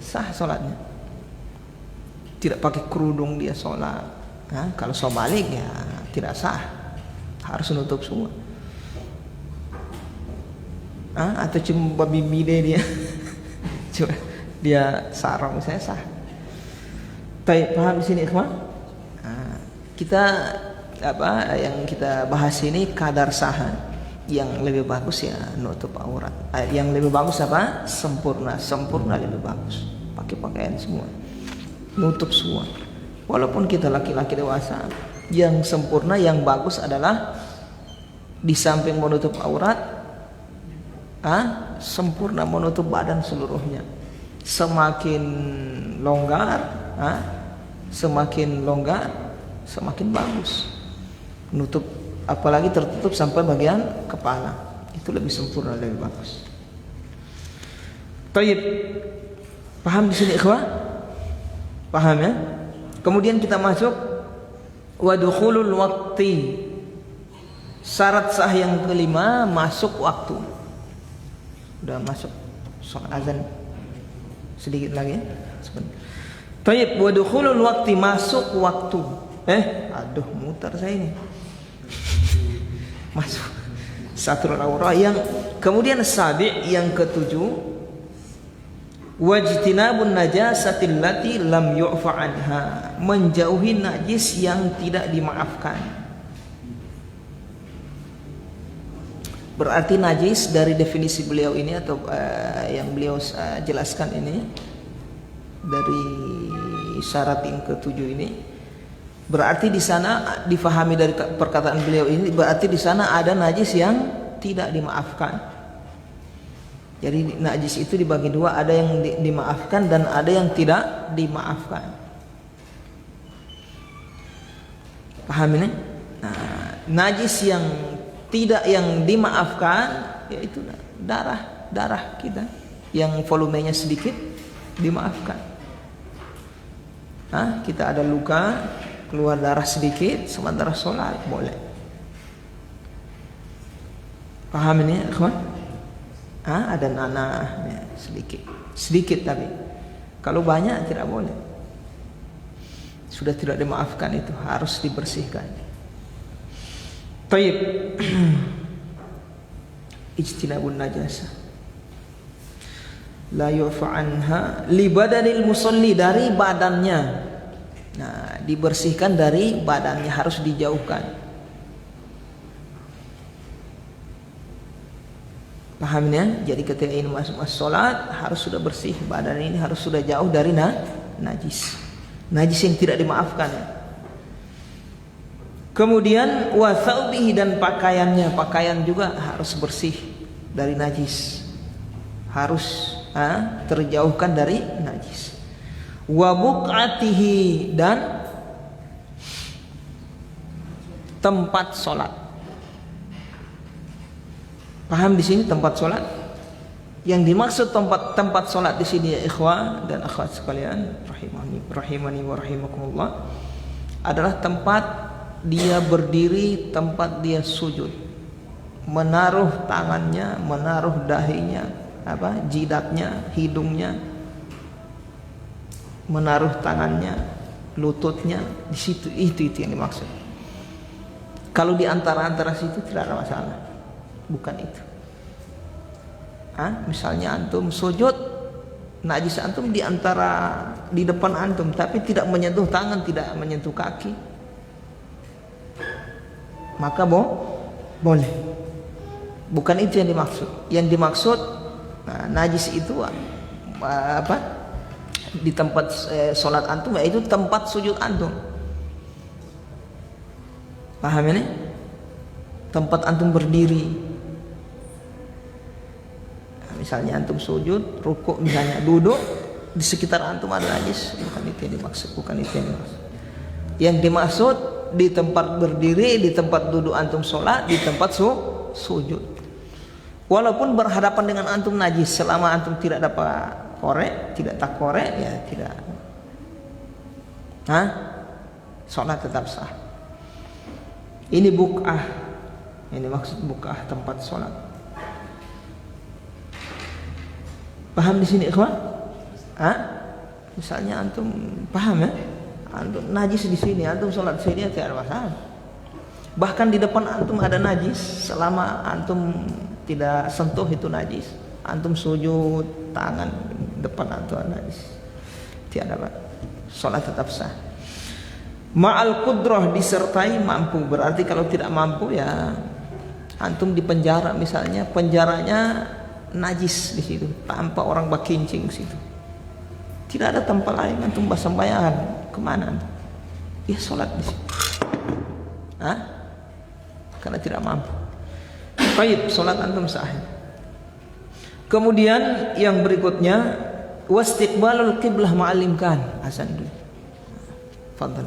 Sah sholatnya. Tidak pakai kerudung dia sholat. Kalau balik ya tidak sah, harus nutup semua. Atau cuma babi dia cuma dia sarung, saya sah. Baik, paham di sini ikhwan? Kita yang kita bahas ini kadar sah. Yang lebih bagus ya nutup aurat. Yang lebih bagus apa? Sempurna lebih bagus. Pakai pakaian semua, nutup semua. Walaupun kita laki-laki dewasa, yang sempurna, yang bagus adalah di samping menutup aurat, sempurna menutup badan seluruhnya. Semakin longgar, semakin bagus. Nutup, apalagi tertutup sampai bagian kepala, itu lebih sempurna, lebih bagus. Baik, paham di sini ikhwah? Paham ya? Kemudian kita masuk wadukhulul waqti. Syarat sah yang kelima, masuk waktu. Udah masuk sholat azan sedikit lagi ya? Baik, wadukhulul waqti, masuk waktu. Aduh, mutar saya ini. Masuk satrul aurah. Yang kemudian sabi, yang ketujuh, wajtinabun najasatil lati lam yu'fa anha, menjauhi najis yang tidak dimaafkan. Berarti najis dari definisi beliau ini atau yang beliau jelaskan ini dari syarat yang ketujuh ini, berarti di sana difahami dari perkataan beliau ini, berarti di sana ada najis yang tidak dimaafkan. Jadi najis itu dibagi dua, ada yang dimaafkan dan ada yang tidak dimaafkan. Paham ini? Najis yang dimaafkan yaitu darah kita yang volumenya sedikit, dimaafkan. Kita ada luka, keluar darah sedikit, sementara sholat boleh. Paham ini, ikhwan? Ada nanah ya, sedikit tapi kalau banyak tidak boleh. Sudah tidak dimaafkan, itu harus dibersihkan. Baik. Ijtinabun najasah la yu'fa anha li badanil musalli, dari badannya. Nah, dibersihkan dari badannya, harus dijauhkan. Pahamnya? Jadi ketika ini masuk sholat harus sudah bersih, badan ini harus sudah jauh dari najis yang tidak dimaafkan. Kemudian wa thawbihi, dan pakaiannya, pakaian juga harus bersih dari najis, harus terjauhkan dari najis. Wa buq'atihi, dan tempat sholat. Paham di sini tempat sholat? Yang dimaksud tempat salat di sini ya ikhwah dan akhwat sekalian, rahimani wa rahimakumullah, adalah tempat dia berdiri, tempat dia sujud, menaruh tangannya, menaruh dahinya, jidatnya, hidungnya, menaruh tangannya, lututnya di situ, itu yang dimaksud. Kalau di antara situ tidak ada masalah, bukan itu. Misalnya antum sujud, najis antum di depan antum, tapi tidak menyentuh tangan, tidak menyentuh kaki, maka boleh. Bukan itu yang dimaksud. Yang dimaksud najis itu di tempat sholat antum, yaitu tempat sujud antum. Paham ini? Tempat antum berdiri. Misalnya antum sujud, rukuk, misalnya duduk, di sekitar antum ada najis, bukan itu yang dimaksud. Yang dimaksud di tempat berdiri, di tempat duduk antum sholat, di tempat sujud. Walaupun berhadapan dengan antum najis, selama antum tidak dapat korek, tidak tak korek, ya tidak. Sholat tetap sah. Ini buk'ah. Ini maksud buk'ah, tempat sholat. Paham di sini ikhwan? Misalnya antum paham ya? Antum najis di sini, antum sholat di sini, tidak ada masalah. Bahkan di depan antum ada najis, selama antum tidak sentuh itu najis, antum sujud, tangan depan antum ada najis, tidak ada, sholat tetap sah. Ma'al qudrah, disertai mampu. Berarti kalau tidak mampu ya antum di penjara misalnya, penjaranya najis di situ, tanpa orang bakincing situ, tidak ada tempat lain antum sembahyang, kemana antum? Ya sholat di situ. Karena tidak mampu. Baik, sholat antum sah. Kemudian yang berikutnya, wastiqbalul qiblah ma'al imkan. Hasan dulu. Fadhal.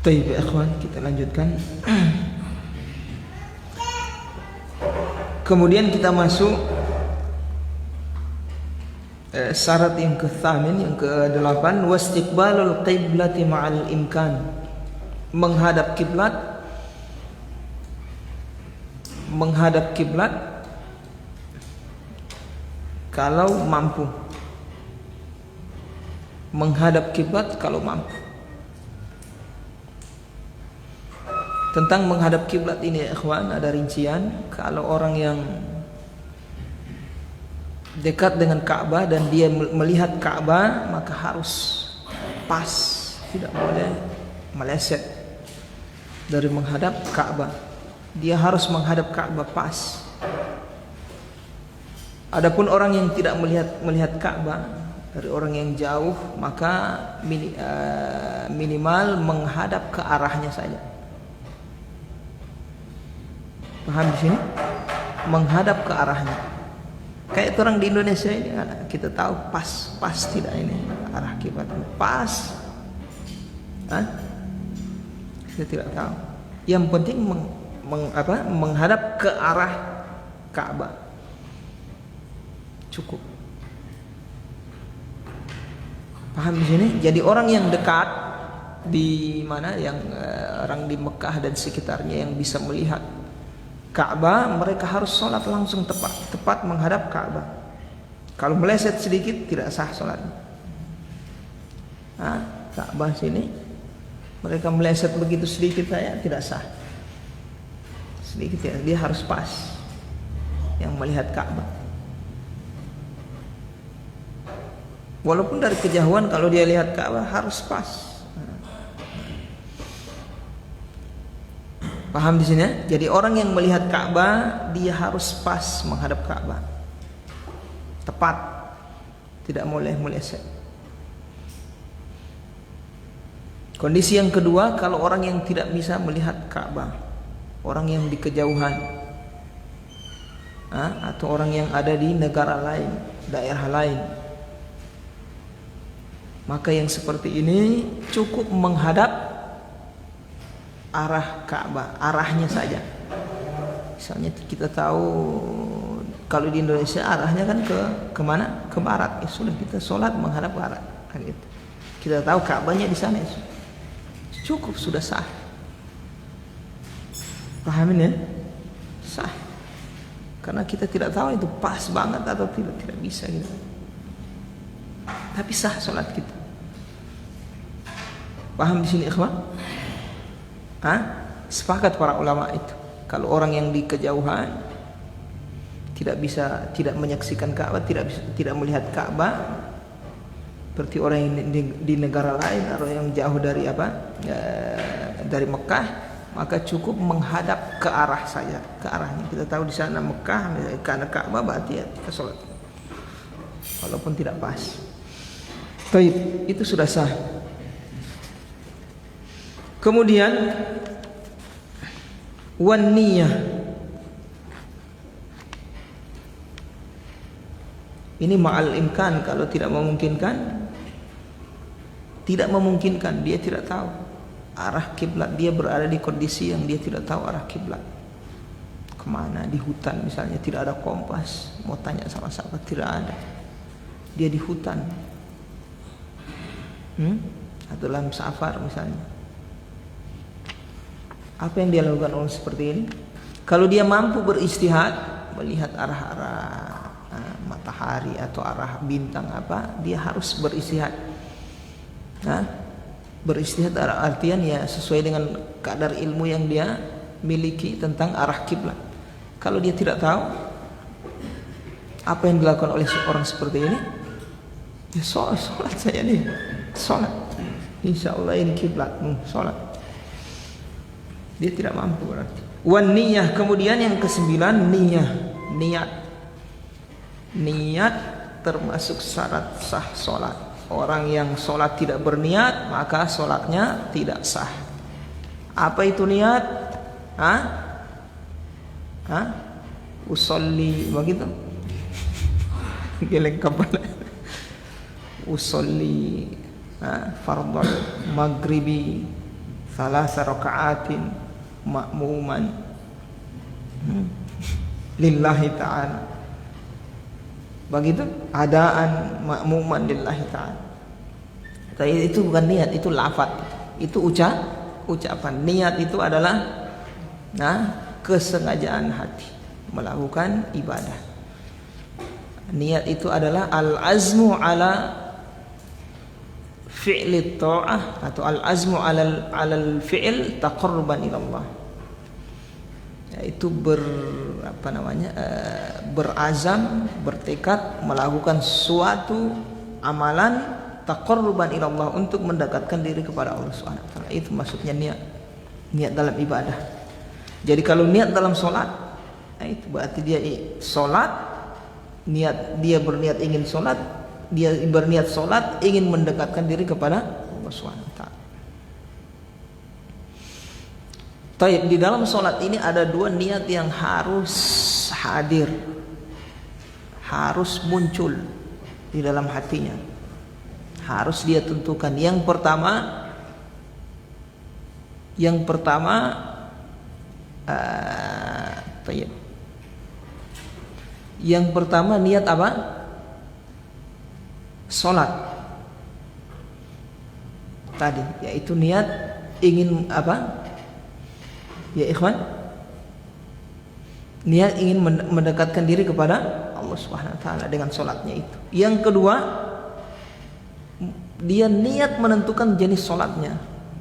Baik ya ikhwan, kita lanjutkan. Kemudian kita masuk syarat yang ke-8, yang ke-8, wastiqbalul qiblati ma'al imkan. Menghadap kiblat kalau mampu. Menghadap kiblat kalau mampu. Tentang menghadap kiblat ini ya ikhwan, ada rincian. Kalau orang yang dekat dengan Ka'bah dan dia melihat Ka'bah, maka harus pas, tidak boleh meleset dari menghadap Ka'bah. Dia harus menghadap Ka'bah pas. Adapun orang yang tidak melihat Ka'bah, dari orang yang jauh, maka minimal menghadap ke arahnya saja. Paham di sini? Menghadap ke arahnya. Kayak orang di Indonesia ini, kita tahu pas tidak ini arah kiblat pas. Kita tidak tahu. Yang penting menghadap ke arah Ka'bah. Cukup. Paham di sini? Jadi orang yang dekat di mana, yang orang di Mekah dan sekitarnya yang bisa melihat Ka'bah, mereka harus sholat langsung tepat menghadap Ka'bah. Kalau meleset sedikit tidak sah sholatnya. Ka'bah sini, mereka meleset begitu sedikit saja tidak sah. Sedikit ya, dia harus pas yang melihat Ka'bah. Walaupun dari kejauhan, kalau dia lihat Ka'bah harus pas. Paham di sini ya? Jadi orang yang melihat Ka'bah, dia harus pas menghadap Ka'bah. Tepat. Tidak boleh meleset. Kondisi yang kedua, kalau orang yang tidak bisa melihat Ka'bah, orang yang di kejauhan, atau orang yang ada di negara lain, daerah lain, maka yang seperti ini cukup menghadap arah Ka'bah, arahnya saja. Misalnya kita tahu kalau di Indonesia arahnya kan ke mana? Ke barat. Ya sudah, kita sholat menghadap barat. Gitu. Kita tahu Ka'bahnya di sana. Cukup, sudah sah. Pahamin ya? Sah. Karena kita tidak tahu itu pas banget atau tidak bisa gitu. Tapi sah sholat kita. Paham di sini ikhwan? Sepakat para ulama itu. Kalau orang yang di kejauhan tidak menyaksikan Ka'bah, tidak melihat Ka'bah, seperti orang yang di negara lain atau yang jauh dari dari Mekah, maka cukup menghadap ke arah saja, ke arahnya. Kita tahu di sana Mekah, karena Ka'bah berarti ya kita sholat, walaupun tidak pas. Baik, itu sudah sah. Kemudian wan niyah. Ini ma'al imkan, kalau tidak memungkinkan, dia tidak tahu arah kiblat, dia berada di kondisi yang dia tidak tahu arah kiblat. Kemana? Di hutan misalnya, tidak ada kompas, mau tanya sama siapa, tidak ada. Dia di hutan, atau dalam safar misalnya. Apa yang dia lakukan orang seperti ini? Kalau dia mampu beristihad, melihat arah-arah matahari atau arah bintang dia harus beristihad. Beristihad artian ya sesuai dengan kadar ilmu yang dia miliki tentang arah kiblat. Kalau dia tidak tahu, apa yang dilakukan oleh orang seperti ini? Ya sholat saya nih, sholat. Insya Allah ini kiblatmu, sholat. Dia tidak mampu berarti. Wan niyah, kemudian yang ke-9 niat termasuk syarat sah sholat. Orang yang sholat tidak berniat, maka sholatnya tidak sah. Apa itu niat? usolli begitu, geleng kepala. Usolli fardhu maghribi thalatha raka'atin ma'muman lillahi ta'ala. Begitu, adaan ma'muman lillahi ta'ala. Tapi itu bukan niat, itu lafaz, itu ucapan. Niat itu adalah kesengajaan hati melakukan ibadah. Niat itu adalah al-azmu ala fi'li ta'ah atau al-azmu ala fi'il taqarruban ila Allah. Yaitu berazam, bertekad melakukan suatu amalan taqarruban ila Allah, untuk mendekatkan diri kepada Allah Subhanahu wa taala. Itu maksudnya niat dalam ibadah. Jadi kalau niat dalam salat, itu berarti dia salat, dia berniat ingin salat, dia berniat salat ingin mendekatkan diri kepada Allah Subhanahu wa taala. Taib, di dalam salat ini ada dua niat yang harus hadir, harus muncul di dalam hatinya, harus dia tentukan. Yang pertama taib. Yang pertama niat apa? Salat tadi, yaitu niat ingin apa? Ya ikhwan, niat ingin mendekatkan diri kepada Allah Subhanahu wa taala dengan salatnya itu. Yang kedua, dia niat menentukan jenis salatnya.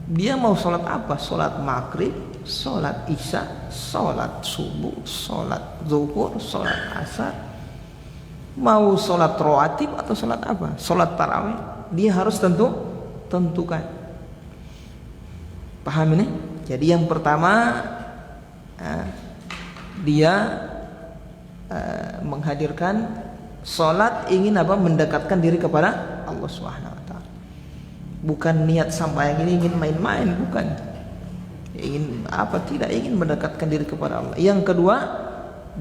Dia mau salat apa? Salat maghrib, salat isya, salat subuh, salat zuhur, salat asar. Mau salat rawatib atau salat apa? Salat tarawih. Dia harus tentukan. Paham ini? Jadi yang pertama dia menghadirkan salat ingin apa? Mendekatkan diri kepada Allah Subhanahu wa taala. Bukan niat sampai yang ini ingin main-main, bukan. Ingin apa? Tidak ingin mendekatkan diri kepada Allah. Yang kedua,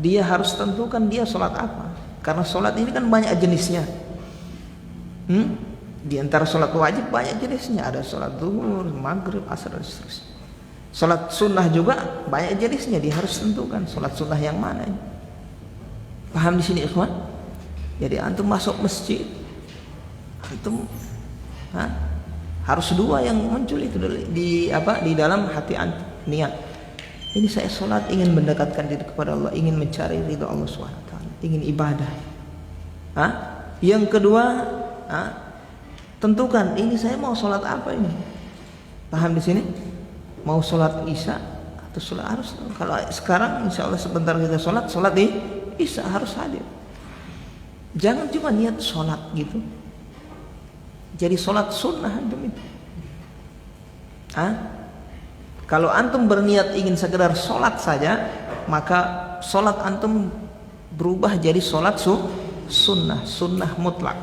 dia harus tentukan dia salat apa. Karena salat ini kan banyak jenisnya. Di antara salat wajib banyak jenisnya. Ada salat zuhur, maghrib, asar, dan seterusnya. Salat sunnah juga banyak jenisnya, dia harus tentukan salat sunnah yang mana. Paham di sini ikhwan? Jadi antum masuk masjid, antum harus dua yang muncul itu di dalam hati antum, niat. Ini saya salat ingin mendekatkan diri kepada Allah, ingin mencari ridha Allah Subhanahu wa taala, ingin ibadah. Yang kedua, tentukan ini saya mau salat apa ini. Paham di sini? Mau sholat isya atau sholat harus. Kalau sekarang insya Allah sebentar kita sholat di isya harus hadir. Jangan cuma niat sholat gitu. Jadi sholat sunnah antum itu. Kalau antum berniat ingin sekedar sholat saja, maka sholat antum berubah jadi sholat sunnah mutlak.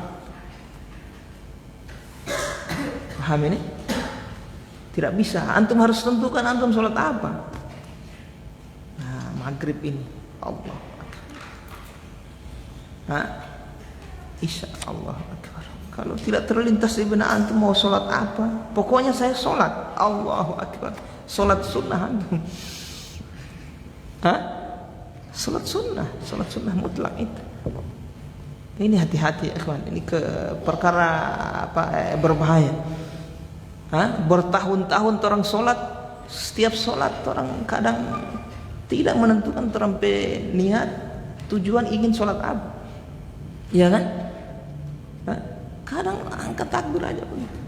Paham ini? Tidak bisa, antum harus tentukan antum sholat apa. Maghrib ini Allah Akbar, isya Allah Akbar. Kalau tidak terlintas di benak antum mau sholat apa, pokoknya saya sholat Allahu Akbar, sholat sunnah antum. Sholat sunnah mutlak itu. Ini hati-hati ikhwan, ini perkara berbahaya. Bertahun-tahun orang sholat, setiap sholat orang kadang tidak menentukan terampai niat tujuan ingin sholat apa, ya kan? Kadang angkat takbir aja begitu,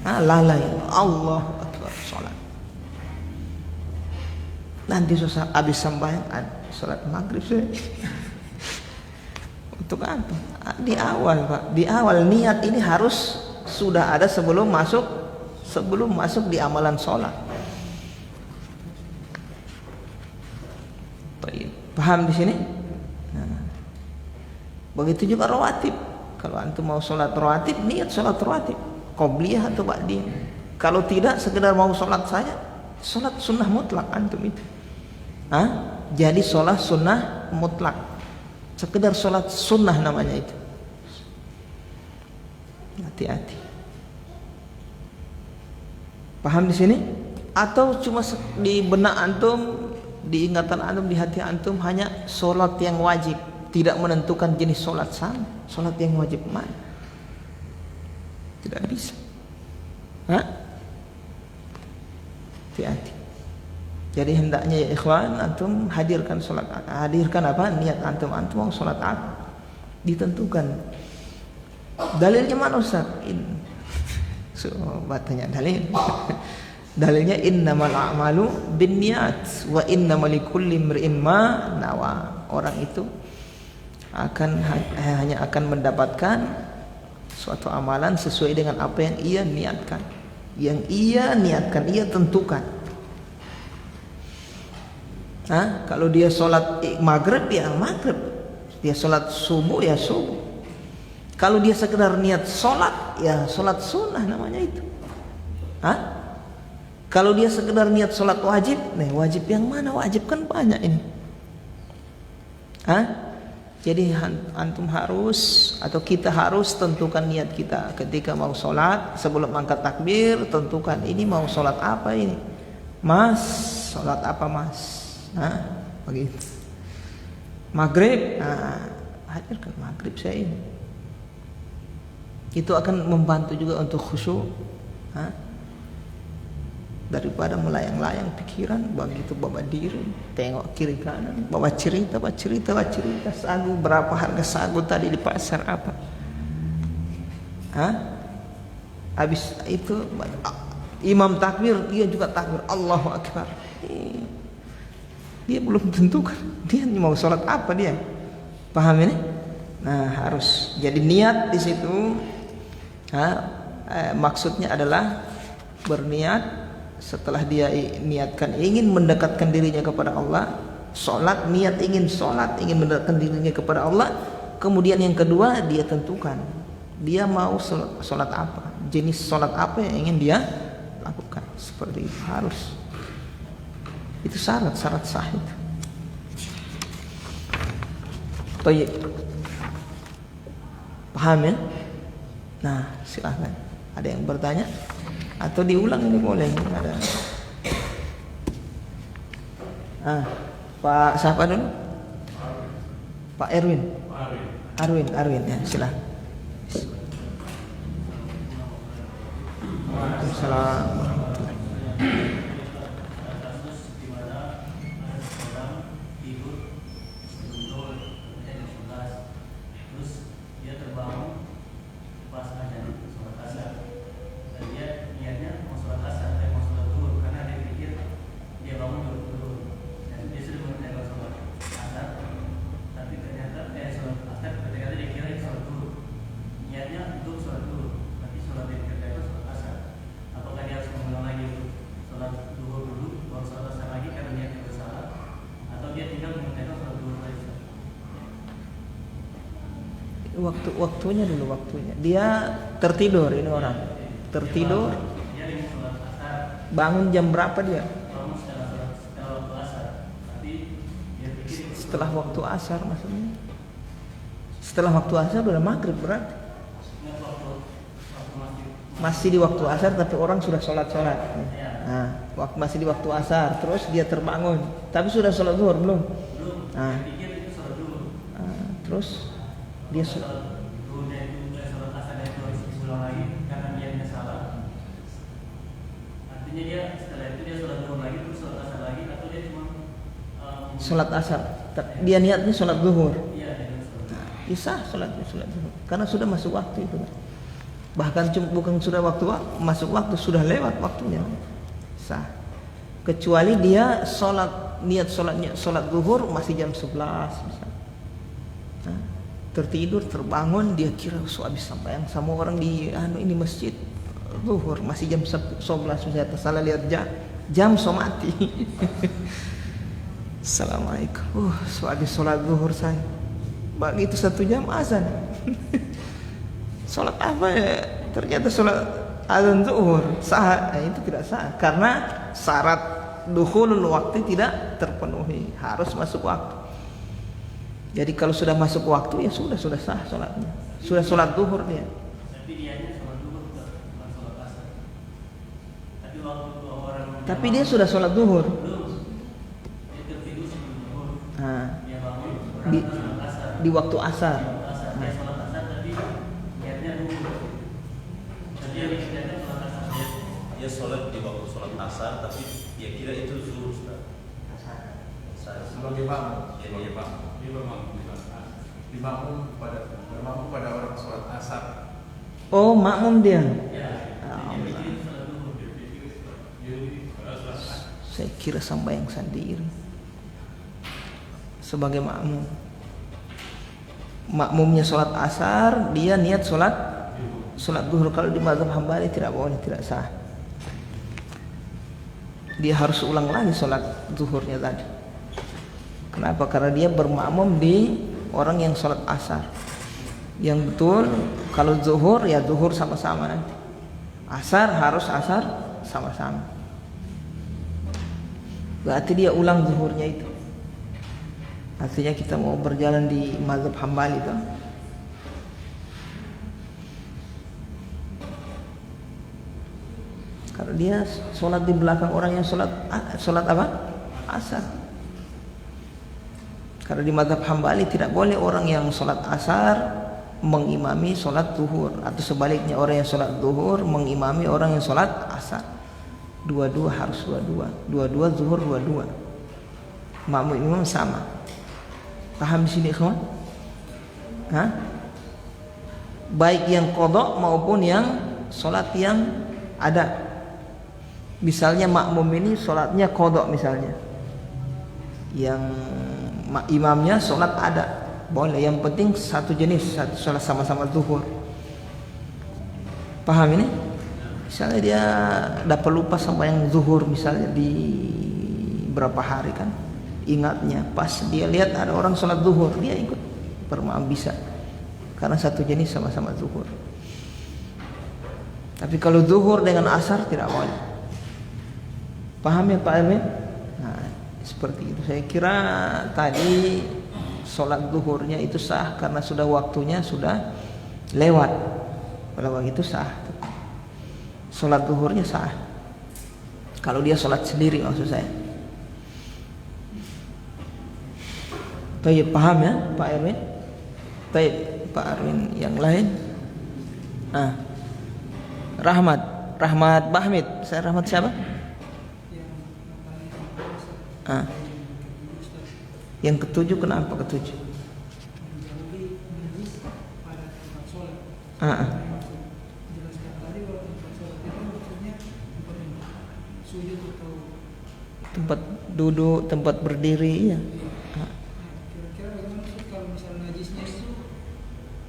lalai Allah Akbar sholat. Nanti susah habis sembahyang sholat maghrib sih. Untuk apa? Di awal Pak, di awal niat ini harus sudah ada sebelum masuk di amalan sholat. Paham di sini? Begitu juga rawatib. Kalau antum mau sholat rawatib, niat sholat rawatib, qobliyah atau ba'diyah. Kalau tidak, sekedar mau sholat saja, sholat sunnah mutlak antum itu. jadi sholat sunnah mutlak, sekedar sholat sunnah namanya itu. Hati-hati. Paham di sini? Atau cuma di benak antum, di ingatan antum, di hati antum hanya sholat yang wajib, tidak menentukan jenis sholat sama. Sholat yang wajib mana? Tidak bisa. Hah? Hati-hati. Jadi hendaknya ya ikhwan, antum hadirkan sholat, hadirkan apa? Niat antum mau sholat apa? Ditentukan. Dalilnya mana Ustaz? Batanya dalil. Dalilnya innamal a'malu binniyat wa innamal likulli imri'in ma nawa. Orang itu hanya akan mendapatkan suatu amalan sesuai dengan apa yang ia niatkan. Yang ia niatkan, ia tentukan. Kalau dia sholat maghrib ya maghrib, dia sholat subuh ya subuh. Kalau dia sekedar niat sholat ya sholat sunnah namanya itu. Kalau dia sekedar niat sholat wajib, wajib yang mana? Wajib kan banyak ini. Jadi antum harus, atau kita harus tentukan niat kita ketika mau sholat. Sebelum angkat takbir, tentukan ini mau sholat apa ini, Mas, sholat apa Mas? Begitu. Maghrib, hadirkan maghrib saya ini. Itu akan membantu juga untuk khusyuk. Daripada melayang-layang pikiran, begitu bawa diri, tengok kiri kanan, bawa cerita sagu, berapa harga sagu tadi di pasar apa? Habis itu imam takbir, dia juga takbir Allahu Akbar. Dia belum tentukan dia mau sholat apa dia. Paham ini? Nah, harus jadi niat di situ. Maksudnya adalah berniat. Setelah dia niatkan ingin mendekatkan dirinya kepada Allah, sholat, niat ingin sholat, ingin mendekatkan dirinya kepada Allah. Kemudian yang kedua, dia tentukan dia mau sholat apa, jenis sholat apa yang ingin dia lakukan. Seperti itu harus. Itu syarat sah itu. Baik. Paham ya? Nah, silahkan. Ada yang bertanya? Atau diulang ini boleh, ada. Pak siapa dulu? Pak Erwin. Arwin ya, silakan. Waalaikumsalam. Waktunya dulu, dia tertidur, ini orang tertidur, bangun jam berapa dia? Setelah waktu asar maksudnya. Setelah waktu asar udah maghrib berarti. Masih di waktu asar tapi orang sudah sholat. Masih di waktu asar, terus dia terbangun tapi sudah sholat zuhur belum? Terus dia sholat asar lagi karena dia salah. Artinya dia setelah itu dia sholat zuhur lagi terus sholat asar lagi, atau dia cuma sholat asar. Dia niatnya sholat zuhur. Sah sholatnya sholat zuhur karena sudah masuk waktu itu. Bahkan bukan sudah masuk waktu, sudah lewat waktunya. Sah. Kecuali dia sholatnya sholat zuhur masih jam 11 misalnya. Tertidur, terbangun, dia kira habis sampai yang sama orang di ini masjid zuhur masih jam 11, saya salah lihat jam mati. Assalamualaikum. Habis sholat zuhur saya. Begitu 1 jam azan. Sholat apa ya? Ternyata sholat azan zuhur. Sah, itu tidak sah karena syarat dukhulul waktu tidak terpenuhi. terpenuhi, harus masuk waktu. Jadi kalau sudah masuk waktu ya sudah sah sholatnya, sudah sholat zuhur dia. Tapi dia sudah sholat zuhur. Nah, di waktu asar. Dia sholat di waktu sholat asar, tapi dia kira itu zuhur. Sebagai makmum, Dia makmum pada orang sholat asar. Oh, makmum dia. Saya kira sembahyang sendiri. Sebagai makmum. Makmumnya sholat asar, dia niat sholat zuhur. Kalau di mazhab Hambali tidak boleh, tidak sah. Dia harus ulang lagi sholat zuhurnya tadi. Kenapa? Karena dia bermakmum di orang yang sholat asar. Yang betul kalau zuhur ya zuhur sama-sama nanti. Asar harus asar sama-sama. Berarti dia ulang zuhurnya itu. Artinya kita mau berjalan di mazhab Hambali itu. Kalau dia sholat di belakang orang yang sholat apa? Asar. Karena di mazhab Hambali tidak boleh orang yang sholat asar mengimami sholat zuhur, atau sebaliknya orang yang sholat zuhur mengimami orang yang sholat asar. Dua-dua harus dua-dua zuhur, dua-dua. Makmum imam sama. Paham di sini semua? Hah? Baik yang qadha maupun yang sholat yang ada. Misalnya makmum ini sholatnya qadha misalnya, yang imamnya sholat ada, boleh. Yang penting satu jenis, satu sholat sama-sama zuhur. Paham ini? Misalnya dia dapat lupa sembahyang zuhur misalnya di berapa hari kan, ingatnya pas dia lihat ada orang sholat zuhur, dia ikut bermakmum bisa, karena satu jenis sama-sama zuhur. Tapi kalau zuhur dengan asar tidak boleh. Paham ya Pak Erwin? Nah, seperti itu. Saya kira tadi sholat zuhurnya itu sah karena sudah waktunya sudah lewat. Kalau begitu sah. Sholat zuhurnya sah. Kalau dia sholat sendiri maksud saya. Baik, paham ya Pak Erwin? Baik, Pak Erwin yang lain. Rahmat Bahmid. Saya Rahmat siapa? Yang ketujuh, kenapa ketujuh? Tempat duduk, tempat berdiri ya. Kira-kira bagaimana sih kalau misalnya najisnya itu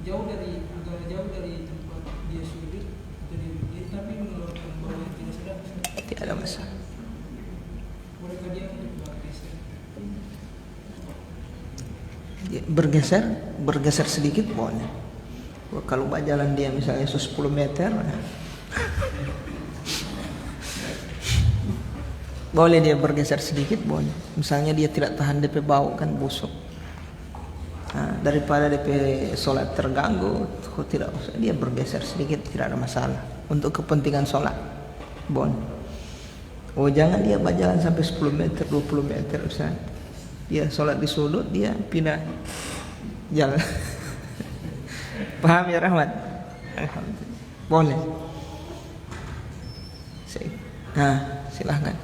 agak jauh dari tempat dia sujud, jadi tapi mengeluarkan bau yang tidak sedap? Tidak ada masalah. Mereka dia bergeser sedikit boleh. Kalau jalan dia misalnya 10 meter boleh dia bergeser sedikit, boleh. Misalnya dia tidak tahan DP bau kan busuk. Daripada DP sholat terganggu, tidak usah, dia bergeser sedikit, tidak ada masalah. Untuk kepentingan sholat boleh. Oh, jangan dia berjalan sampai 10 meter 20 meter Ustaz. Dia sholat di sudut, dia pindah jalan. Paham ya Rahmat? Boleh. Silahkan.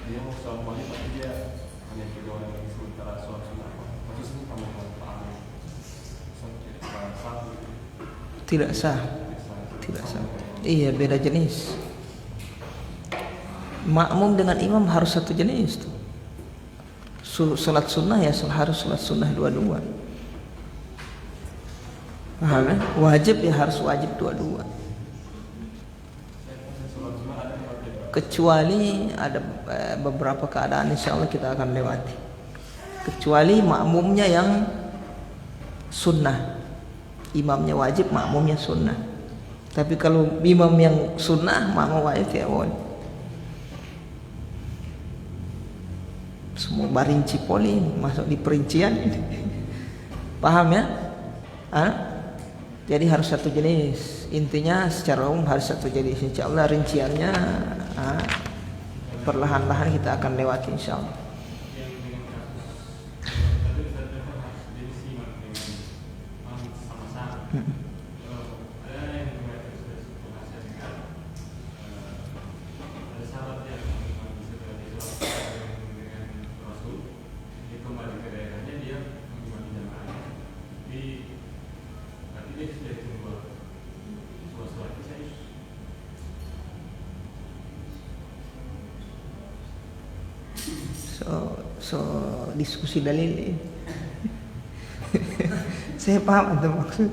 Dia mau sholat maghrib tapi dia hanya tiga orang lagi sementara sholat sunnah. Maksudnya kamu Tidak sah. Iya, beda jenis. Makmum dengan imam harus satu jenis tuh. Sholat sunnah ya harus sholat sunnah dua-dua. Paham ya? Wajib ya harus wajib dua-dua. Kecuali ada beberapa keadaan insya Allah kita akan lewati. kecuali makmumnya yang sunnah. Imamnya wajib, makmumnya sunnah. Tapi kalau imam yang sunnah, makmum wajib tidak boleh. Semua barinci poli masuk di perincian ini. Paham ya? Jadi harus satu jenis. Intinya secara umum harus satu jenis. Insya Allah rinciannya perlahan-lahan kita akan lewati insya Allah. So diskusi dalil. Saya paham itu maksud.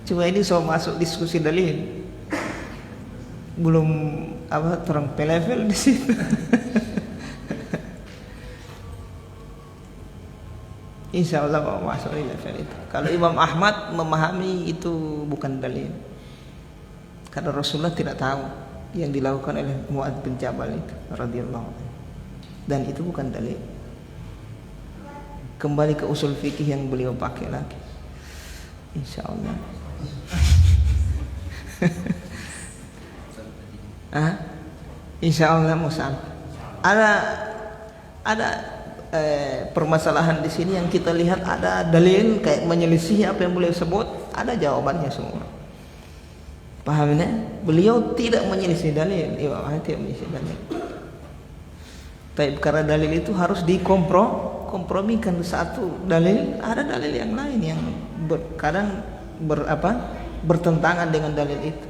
Cuma ini so masuk diskusi dalil. Belum terang level di situ. Insya Allah mau masuk di level itu. Kalau Imam Ahmad memahami itu bukan dalil. Karena Rasulullah tidak tahu yang dilakukan oleh Mu'adz bin Jabal itu radhiyallahu anhu. Dan itu bukan dalil. Kembali ke usul fikih yang beliau pakai lagi. Insya Allah. Insya Allah mau sampai. Ada permasalahan di sini yang kita lihat ada dalil kayak menyelisih apa yang beliau sebut, ada jawabannya semua. Pahamnya? Beliau tidak menyelisih dalil, tidak menyelisih dalil. Tapi karena dalil itu harus dikompromikan satu dalil, ada dalil yang lain yang kadang bertentangan dengan dalil itu.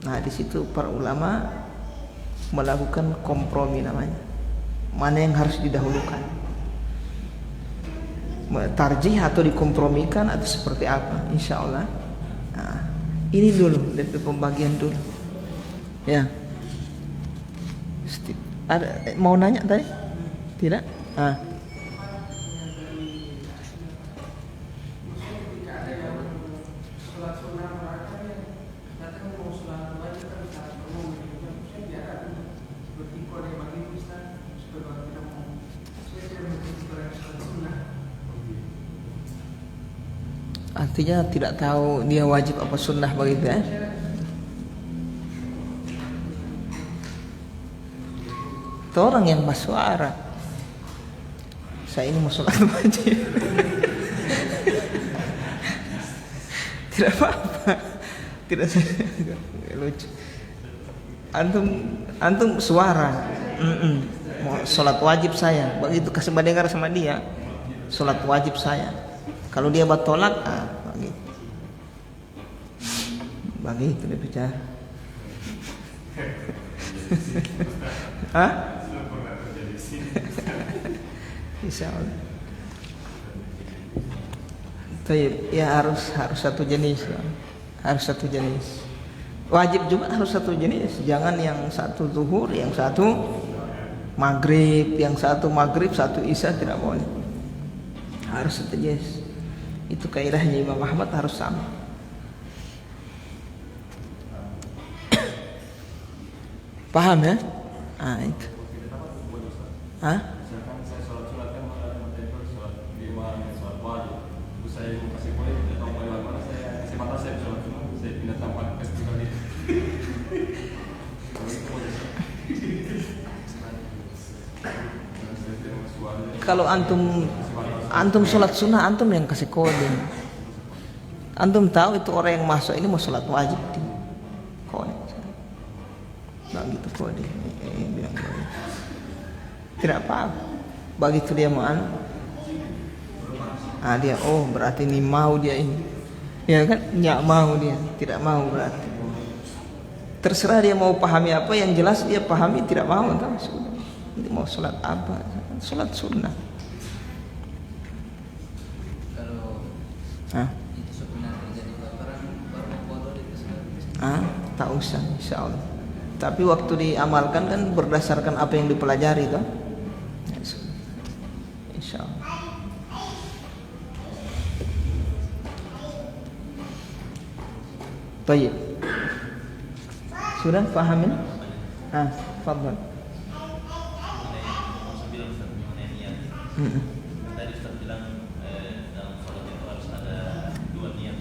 Nah, di situ para ulama melakukan kompromi namanya. Mana yang harus didahulukan? Tarjih atau dikompromikan atau seperti apa? Insya Allah. Nah, ini dulu dari pembagian dulu. Ya. Ada mau nanya tadi? Tidak? Artinya tidak tahu dia wajib apa sunnah begitu ya? Itu orang yang bersuara. Saya ini mau sholat wajib. Tidak apa-apa. Tidak lucu. Antum suara. Mau sholat wajib saya. Begitu kasih mendengar sama dia. Sholat wajib saya. Kalau dia bertolak, begitu dia bicara. Insya Allah. Ya harus satu jenis, harus satu jenis. Wajib juga harus satu jenis. Jangan yang satu zuhur, yang satu maghrib, yang satu maghrib, satu isya, tidak boleh. Harus satu jenis. Itu kaidahnya Imam Ahmad harus sama. Paham ya? Itu. Misalkan saya sholat kan sholat lima, sholat wajib. Terus saya mau kasih poin, tidak tahu poin mana saya kasih mata saya sholat cuma saya pindah tempat ke sebelah itu. Kalau antum sholat sunnah, antum yang kasih kode. Antum tahu itu orang yang masuk ini mau sholat wajib, kode. Begitu kode. Bilang kode. Tidak apa-apa. Begitu dia mau dia berarti ini mau dia ini. Ya kan? Nggak mau dia, tidak mau berarti. Terserah dia mau pahami apa, yang jelas dia pahami tidak mau, entah sudah. Dia mau sholat apa? Sholat sunnah. Kalau itu sebenarnya terjadi kebakaran baru foto itu sudah. Tak usah, insya Allah. Tapi waktu diamalkan kan berdasarkan apa yang dipelajari toh. Insya Allah. Tayyib. Sudah paham ini? Fadhal. mengenai niat. Tadi Ustaz bilang dalam sholat itu harus ada 2 niat.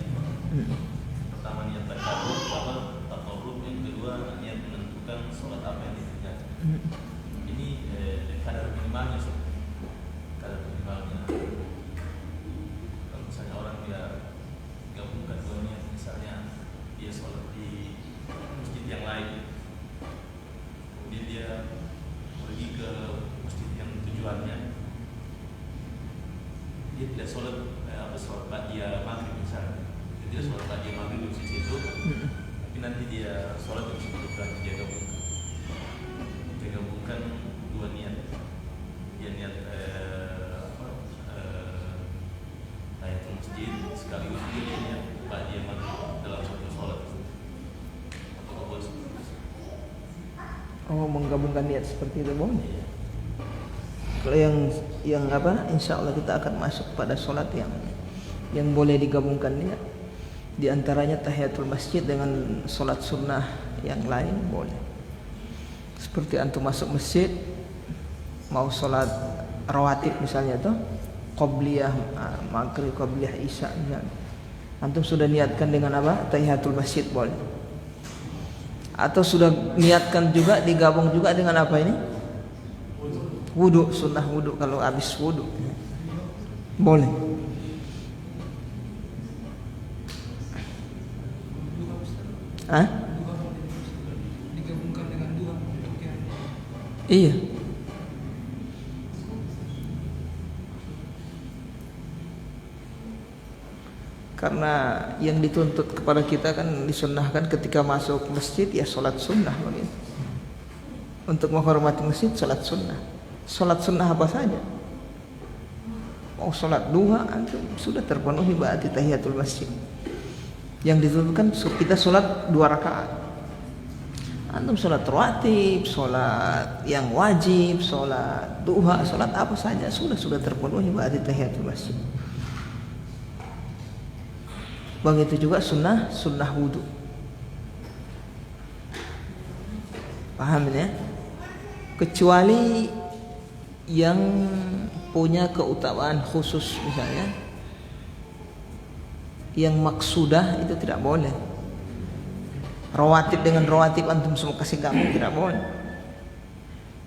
Pertama niat takarrub, yang kedua niat menentukan sholat apa yang dikerjakan. Ini kadar minimalnya, kadar minimalnya. Kalau misalnya orang dia gabungkan 2 niat, misalnya dia sholat di masjid yang lain, kemudian dia pergi ke masjid yang tujuannya, dia tidak sholat sholat ba'diyah maghrib misalnya, dia tidak sholat ba'diyah maghrib di masjid itu, tapi nanti dia sholat di masjid itu, dia gabungkan 2 niat, dia niat tahiyatul masjid sekaligus dia niat ba'diyah maghrib dalam satu sholat. Apakah boleh seperti itu? Oh, menggabungkan niat seperti itu boleh. Kalau yang apa, insya Allah kita akan masuk pada sholat yang boleh digabungkan niat. Di antaranya tahiyatul masjid dengan sholat sunnah yang lain boleh. Seperti antum masuk masjid mau sholat rawatib misalnya tuh, qobliyah maghrib, qobliyah isya misalnya. Antum sudah niatkan dengan apa? Tahiyatul masjid boleh. Atau sudah niatkan juga digabung juga dengan apa ini? Wudu, sunnah wudu kalau habis wudu. Boleh. Digabungkan dengan 2 untuk yang Iya. Karena yang dituntut kepada kita kan disunnahkan ketika masuk masjid ya sholat sunnah begitu. Untuk menghormati masjid sholat sunnah. Sholat sunnah apa saja. Mau sholat duha antum sudah terpenuhi berarti tahiyatul masjid. Yang dituntutkan kita sholat 2 rakaat. Antum sholat rawatib, sholat yang wajib, sholat duha, sholat apa saja sudah terpenuhi berarti tahiyatul masjid. Begitu juga sunnah wudu. Paham ya? Kecuali yang punya keutamaan khusus misalnya, yang maksudah itu tidak boleh. Rawatib dengan rawatib antum semua kasih gabung tidak boleh.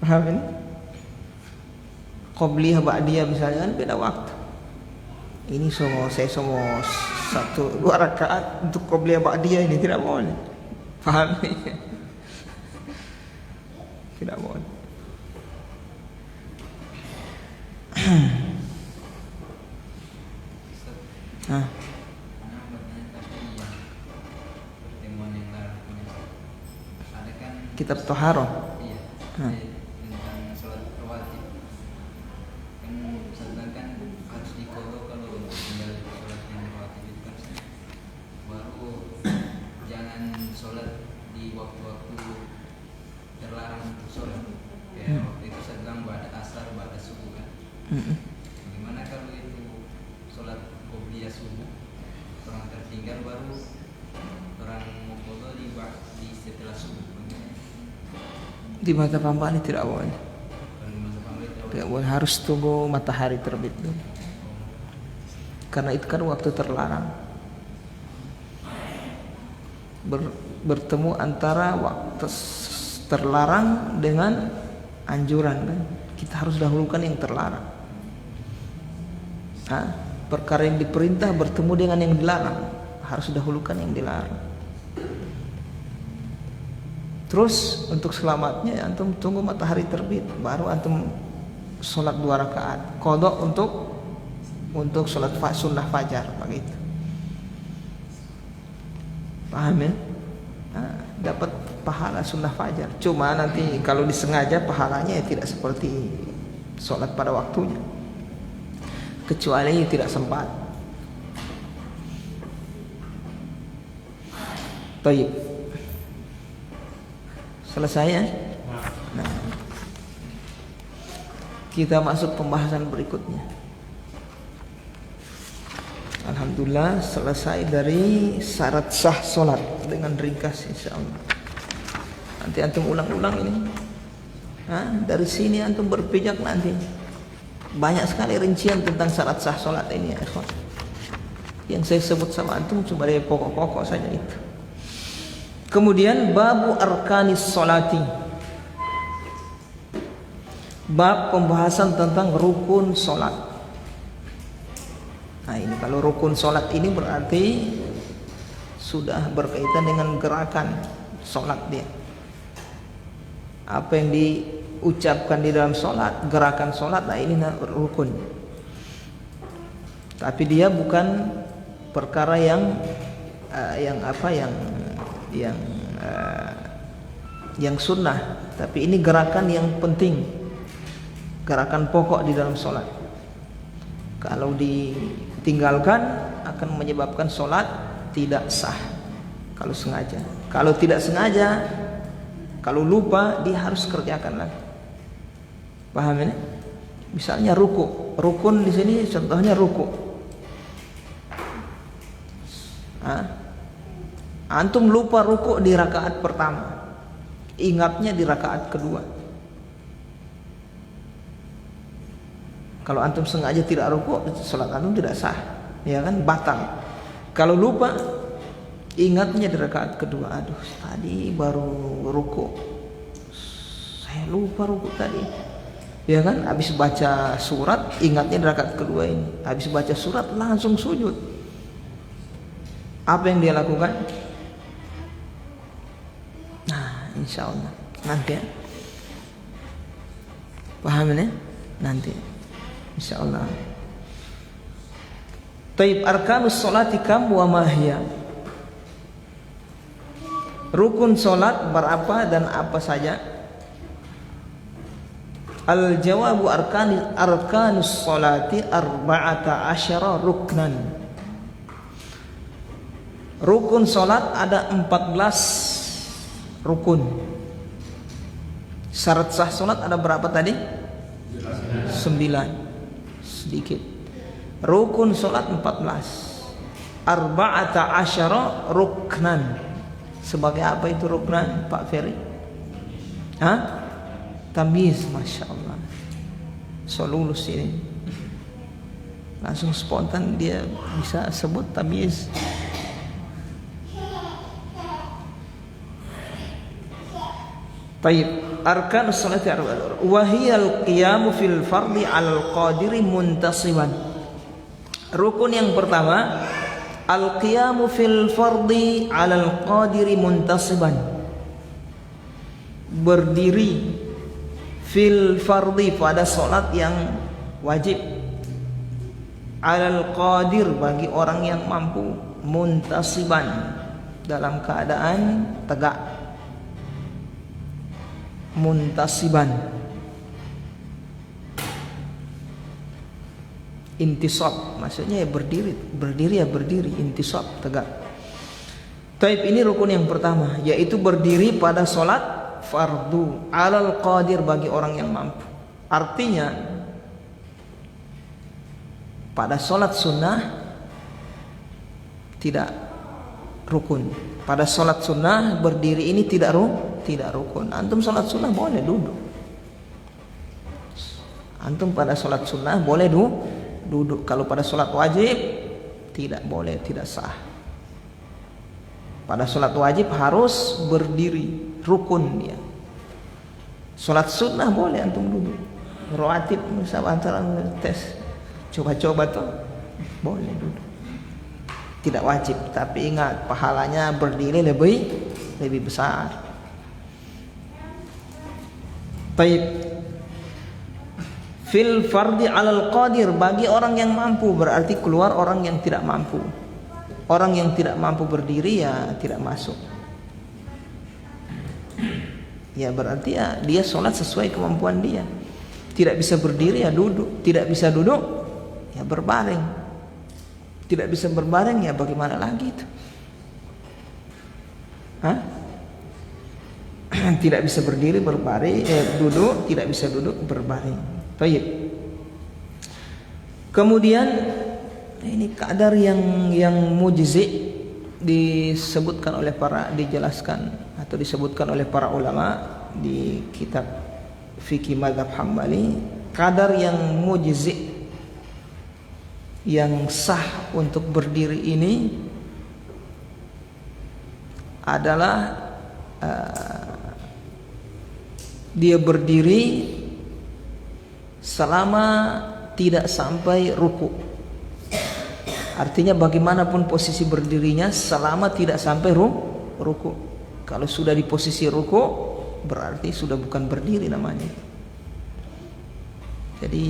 Paham ini? Qobliyah ba'diyah misalnya kan beda waktu. Ini saya 1-2 rakaat untuk qobliyah ba'diyah ini tidak boleh. Paham? Tidak boleh. Kitab Toharoh. Iya. Tentang sholat rawatib. Kan sedangkan harus diqadha kalau tinggal sholat yang rawatib itu kan baru jangan sholat di waktu-waktu terlarang untuk sholat. Kayak waktu itu saya bilang ba'da asar, ba'da subuh kan. Gimana kalau itu sholat qobliyah subuh orang tertinggal baru orang mau qadha di setelah subuh. Di mata Pambali tidak boleh. Tidak boleh, harus tunggu matahari terbit dulu. Karena itu kan waktu terlarang. Bertemu antara waktu terlarang dengan anjuran kan. Kita harus dahulukan yang terlarang. Perkara yang diperintah bertemu dengan yang dilarang, harus dahulukan yang dilarang. Terus untuk selamatnya antum tunggu matahari terbit baru antum sholat 2 rakaat qadha untuk sholat sunnah fajar begitu. Paham ya? Dapat pahala sunnah fajar. Cuma nanti kalau disengaja pahalanya ya tidak seperti sholat pada waktunya, kecuali tidak sempat. Baik. Selesai ya? Nah, kita masuk pembahasan berikutnya. Alhamdulillah selesai dari syarat sah solat dengan ringkas insyaallah. Nanti antum ulang-ulang ini. Dari sini antum berpijak nanti. Banyak sekali rincian tentang syarat sah solat ini ya ikhwan. Yang saya sebut sama antum cuma dari pokok-pokok saja itu. Kemudian babu arkanis solati. Bab pembahasan tentang rukun solat. Nah ini kalau rukun solat ini berarti sudah berkaitan dengan gerakan solat dia. Apa yang diucapkan di dalam solat, gerakan solat, nah ini rukun. Tapi dia bukan perkara yang sunnah, tapi ini gerakan yang penting, gerakan pokok di dalam solat. Kalau ditinggalkan akan menyebabkan solat tidak sah. Kalau sengaja, kalau tidak sengaja, kalau lupa dia harus kerjakan lagi. Paham ini? Misalnya ruku, rukun di sini contohnya ruku. Antum lupa ruku di rakaat pertama, ingatnya di rakaat kedua. Kalau antum sengaja tidak ruku, salat antum tidak sah, ya kan, batal. Kalau lupa, ingatnya di rakaat kedua, aduh tadi baru ruku, saya lupa ruku tadi, ya kan. Habis baca surat, ingatnya di rakaat kedua ini. Habis baca surat langsung sujud. Apa yang dia lakukan? Nah, insya Allah nanti ya. Paham ini? Nanti insya Allah. Taib arkanus sholati kam wa mahya. Rukun solat berapa dan apa saja? Al jawabu arkanus sholati arba'ata asyara ruknan. Rukun solat ada 14 rukun. Syarat sah solat ada berapa tadi? 9. Sedikit. Rukun solat 14. Arba'ata asyara ruknan. Sebagai apa itu ruknan, Pak Ferry? Tamyiz, Masya Allah. So lulus ini. Langsung spontan dia bisa sebut tamyiz. Taib arkanus salati arba'ah wa hiyal qiyamu fil fardhi 'alal qadiri muntasiban. Rukun yang pertama al qiyamu fil fardhi 'alal qadiri muntasiban. Berdiri fil fardhi pada salat yang wajib, 'alal qadir bagi orang yang mampu, muntasiban dalam keadaan tegak. Muntasiban, intisab maksudnya ya berdiri ya berdiri, intisab tegak. Taib ini rukun yang pertama, yaitu berdiri pada solat fardu alal qadir bagi orang yang mampu. Artinya pada solat sunnah tidak rukun. Pada solat sunnah berdiri ini tidak rukun. Antum solat sunnah boleh duduk. Antum pada solat sunnah boleh duduk. Kalau pada solat wajib tidak boleh, tidak sah. Pada solat wajib harus berdiri, rukun dia. Solat sunnah boleh antum duduk. Rawatib misalnya antara tes coba-coba tuh boleh duduk. Tidak wajib, tapi ingat pahalanya berdiri lebih besar. Taib fil fardi 'alal qadir bagi orang yang mampu, berarti keluar orang yang tidak mampu. Orang yang tidak mampu berdiri ya tidak masuk. Ya berarti ya dia sholat sesuai kemampuan dia. Tidak bisa berdiri ya duduk, tidak bisa duduk ya berbaring. Tidak bisa berbaring ya bagaimana lagi itu? Tidak bisa berdiri berbaring, duduk, tidak bisa duduk berbaring. Baik. Kemudian Ini kadar yang mujzi disebutkan oleh dijelaskan atau disebutkan oleh para ulama di kitab fikih mazhab Hambali. Kadar yang mujzi yang sah untuk berdiri ini adalah dia berdiri selama tidak sampai ruku. Artinya bagaimanapun posisi berdirinya selama tidak sampai ruku. Kalau sudah di posisi ruku berarti sudah bukan berdiri namanya. Jadi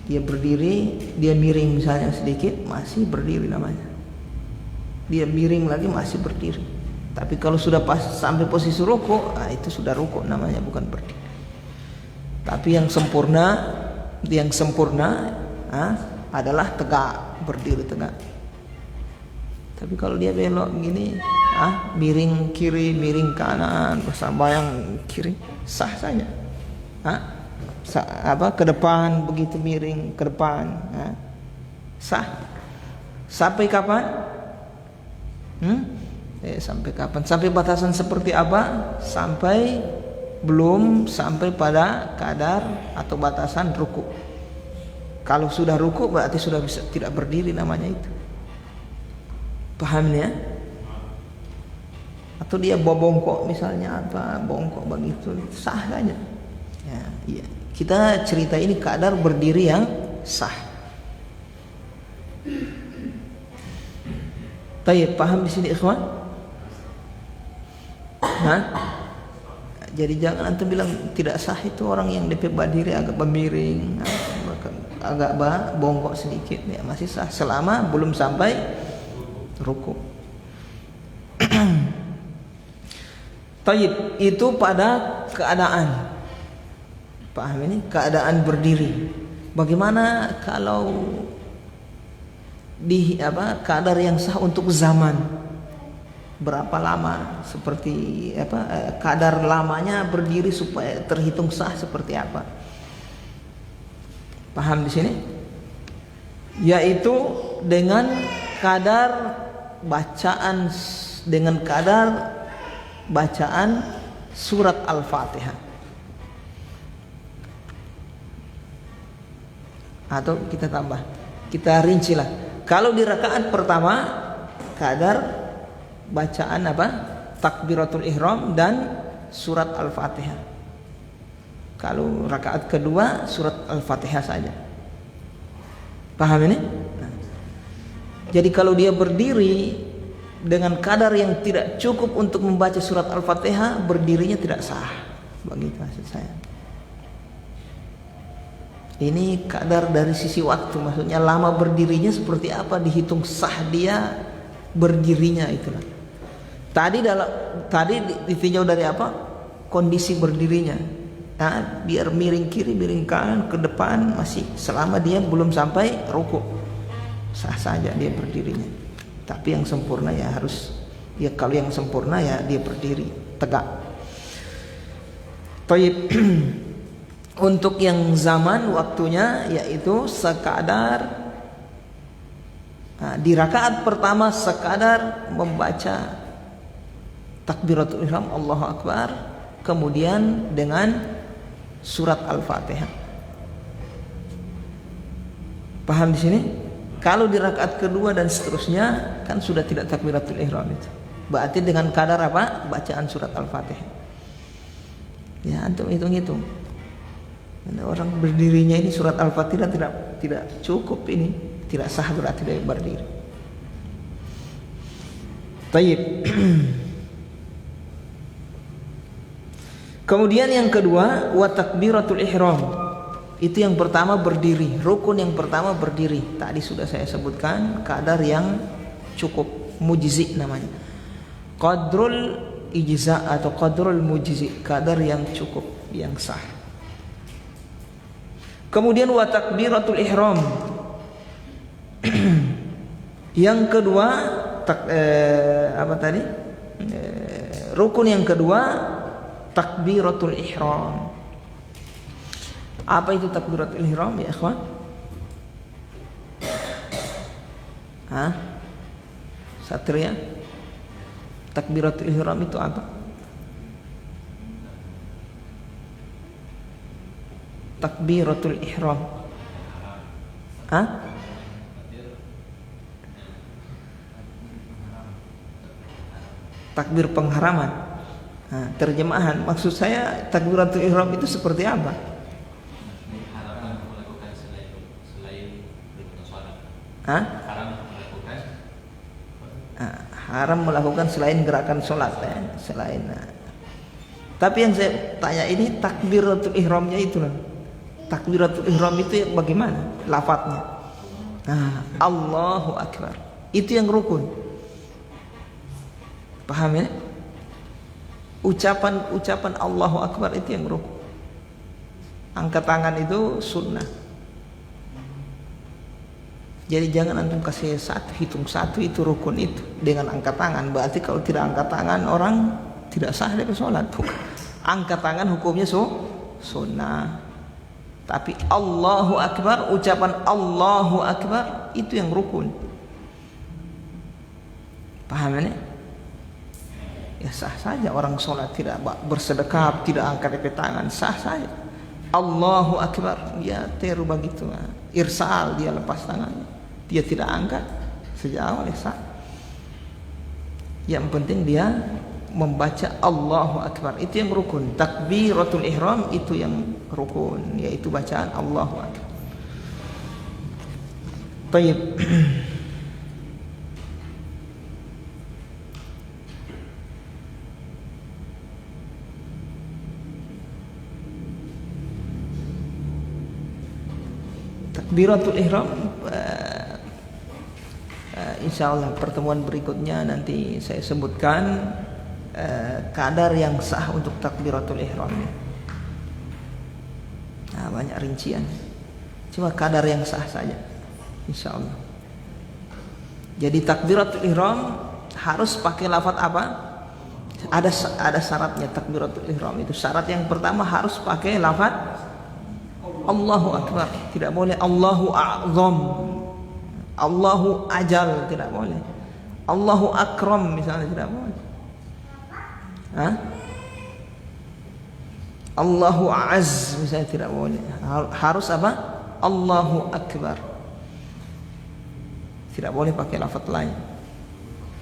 dia berdiri, dia miring misalnya sedikit, masih berdiri namanya. Dia miring lagi masih berdiri. Tapi kalau sudah pas sampai posisi ruku, itu sudah ruku namanya, bukan berdiri. Tapi yang sempurna adalah tegak, berdiri tegak. Tapi kalau dia belok gini, miring kiri, miring kanan, bersambayang kiri, sah saja. Ke depan begitu miring ke depan, sah. Sampai kapan? Sampai kapan? Sampai batasan seperti apa? Belum sampai pada kadar atau batasan ruku. Kalau sudah ruku berarti sudah bisa tidak berdiri namanya itu. Paham ya? Atau dia bongkok misalnya bongkok begitu, sah saja. Ya, iya. Kita cerita ini kadar berdiri yang sah. Tayyib, paham di sini ikhwan? Jadi jangan antum bilang tidak sah itu orang yang DP berdiri agak miring, agak bongkok sedikit, ya masih sah selama belum sampai ruku. Tayyib, itu pada keadaan. Paham ini? Keadaan berdiri. Bagaimana kalau kadar yang sah untuk zaman? Berapa lama? Seperti kadar lamanya berdiri supaya terhitung sah seperti apa? Paham di sini? Yaitu dengan kadar bacaan surat Al-Fatihah. Atau kita tambah, kita rincilah. Kalau di rakaat pertama kadar bacaan takbiratul ihram dan surat Al-Fatihah. Kalau rakaat kedua surat Al-Fatihah saja. Paham ini? Jadi kalau dia berdiri dengan kadar yang tidak cukup untuk membaca surat Al-Fatihah, berdirinya tidak sah. Begitu maksud saya. Ini kadar dari sisi waktu, maksudnya lama berdirinya seperti apa, dihitung sah dia berdirinya itulah. Tadi ditinjau dari apa? Kondisi berdirinya. Biar miring kiri, miring kanan, ke depan masih selama dia belum sampai ruku. Sah saja dia berdirinya. Tapi yang sempurna ya harus kalau yang sempurna ya dia berdiri tegak. Tayyib. Untuk yang zaman waktunya yaitu sekadar di rakaat pertama sekadar membaca takbiratul ihram Allahu Akbar, kemudian dengan surat Al-Fatihah. Paham di sini? Kalau di rakaat kedua dan seterusnya kan sudah tidak takbiratul ihram itu. Berarti dengan kadar bacaan surat Al-Fatihah. Ya, antum hitung-hitung. Orang berdirinya ini surat Al-Fatihah tidak cukup, ini tidak sah, berarti dia berdiri. Tayyib. Kemudian yang kedua wa takbiratul ihram. Itu yang pertama berdiri, rukun yang pertama berdiri. Tadi sudah saya sebutkan kadar yang cukup, mujzi namanya. Qadrul ijza atau qadrul mujzi, kadar yang cukup, yang sah. Kemudian wa takbiratul ihram. Yang kedua rukun yang kedua takbiratul ihram. Apa itu takbiratul ihram ya ikhwan? Hah? Satria? Takbiratul ihram itu apa? Takbiratul ihram. Hah? Takbir pengharaman. Nah, terjemahan maksud saya takbiratul ihram itu seperti apa? Haram melakukan selain rukun salat. Hah? Haram melakukan Haram melakukan selain gerakan sholat selain. Tapi yang saya tanya ini takbiratul ihramnya itu loh. Takbiratul ihram itu bagaimana lafadznya? Nah, Allahu Akbar. Itu yang rukun. Paham ya? Ucapan Allahu Akbar itu yang rukun. Angkat tangan itu sunnah. Jadi jangan antum kasih hitung satu itu rukun itu dengan angkat tangan. Berarti kalau tidak angkat tangan orang tidak sah dari sholat. Angkat tangan hukumnya sunnah. Tapi Allahu Akbar, ucapan Allahu Akbar itu yang rukun. Paham ya? Ya sah saja orang sholat tidak bersedekap, tidak angkat tangan, sah saja. Allahu Akbar, dia teru begitu, irsal, dia lepas tangannya, dia tidak angkat sejak awal, ya sah. Yang penting dia membaca Allahu Akbar, itu yang rukun. Takbiratul ihram itu yang rukun, yaitu bacaan Allahu Akbar. Baik. Takbiratul ihram insyaallah pertemuan berikutnya nanti saya sebutkan kadar yang sah untuk takbiratul ihram. Nah, banyak rincian. Cuma kadar yang sah saja insyaallah. Jadi takbiratul ihram harus pakai lafaz apa? Ada syaratnya takbiratul ihram itu. Syarat yang pertama harus pakai lafaz Allahu Akbar, tidak boleh Allahu A'zam, Allahu Ajal, tidak boleh. Allahu Akram misalnya tidak boleh. Hah? Allahu Az misalnya tidak boleh. Harus apa? Allahu Akbar. Tidak boleh pakai lafaz lain.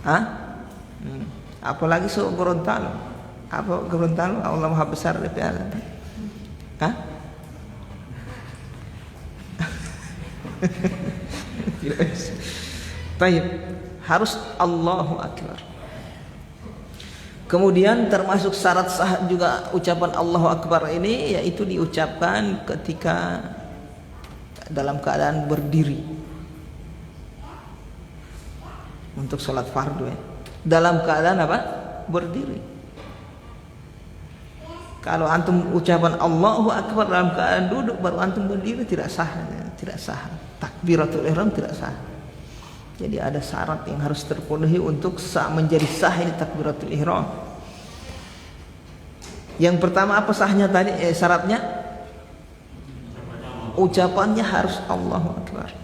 Hah? Apalagi Gorontalo. Apa Gorontalo? Allah Maha Besar lebih alam. Hah? Tidak bisa. Baik, harus Allahu Akbar. Kemudian termasuk syarat sah juga ucapan Allahu Akbar ini, yaitu diucapkan ketika dalam keadaan berdiri untuk sholat fardu ya. Dalam keadaan apa? Berdiri. Kalau antum ucapan Allahu Akbar dalam keadaan duduk baru antum berdiri tidak sah, tidak sah. Takbiratul ihram tidak sah. Jadi ada syarat yang harus terpenuhi untuk menjadi sah ini takbiratul ihram. Yang pertama apa sahnya tadi? Syaratnya ucapannya harus Allahu Akbar.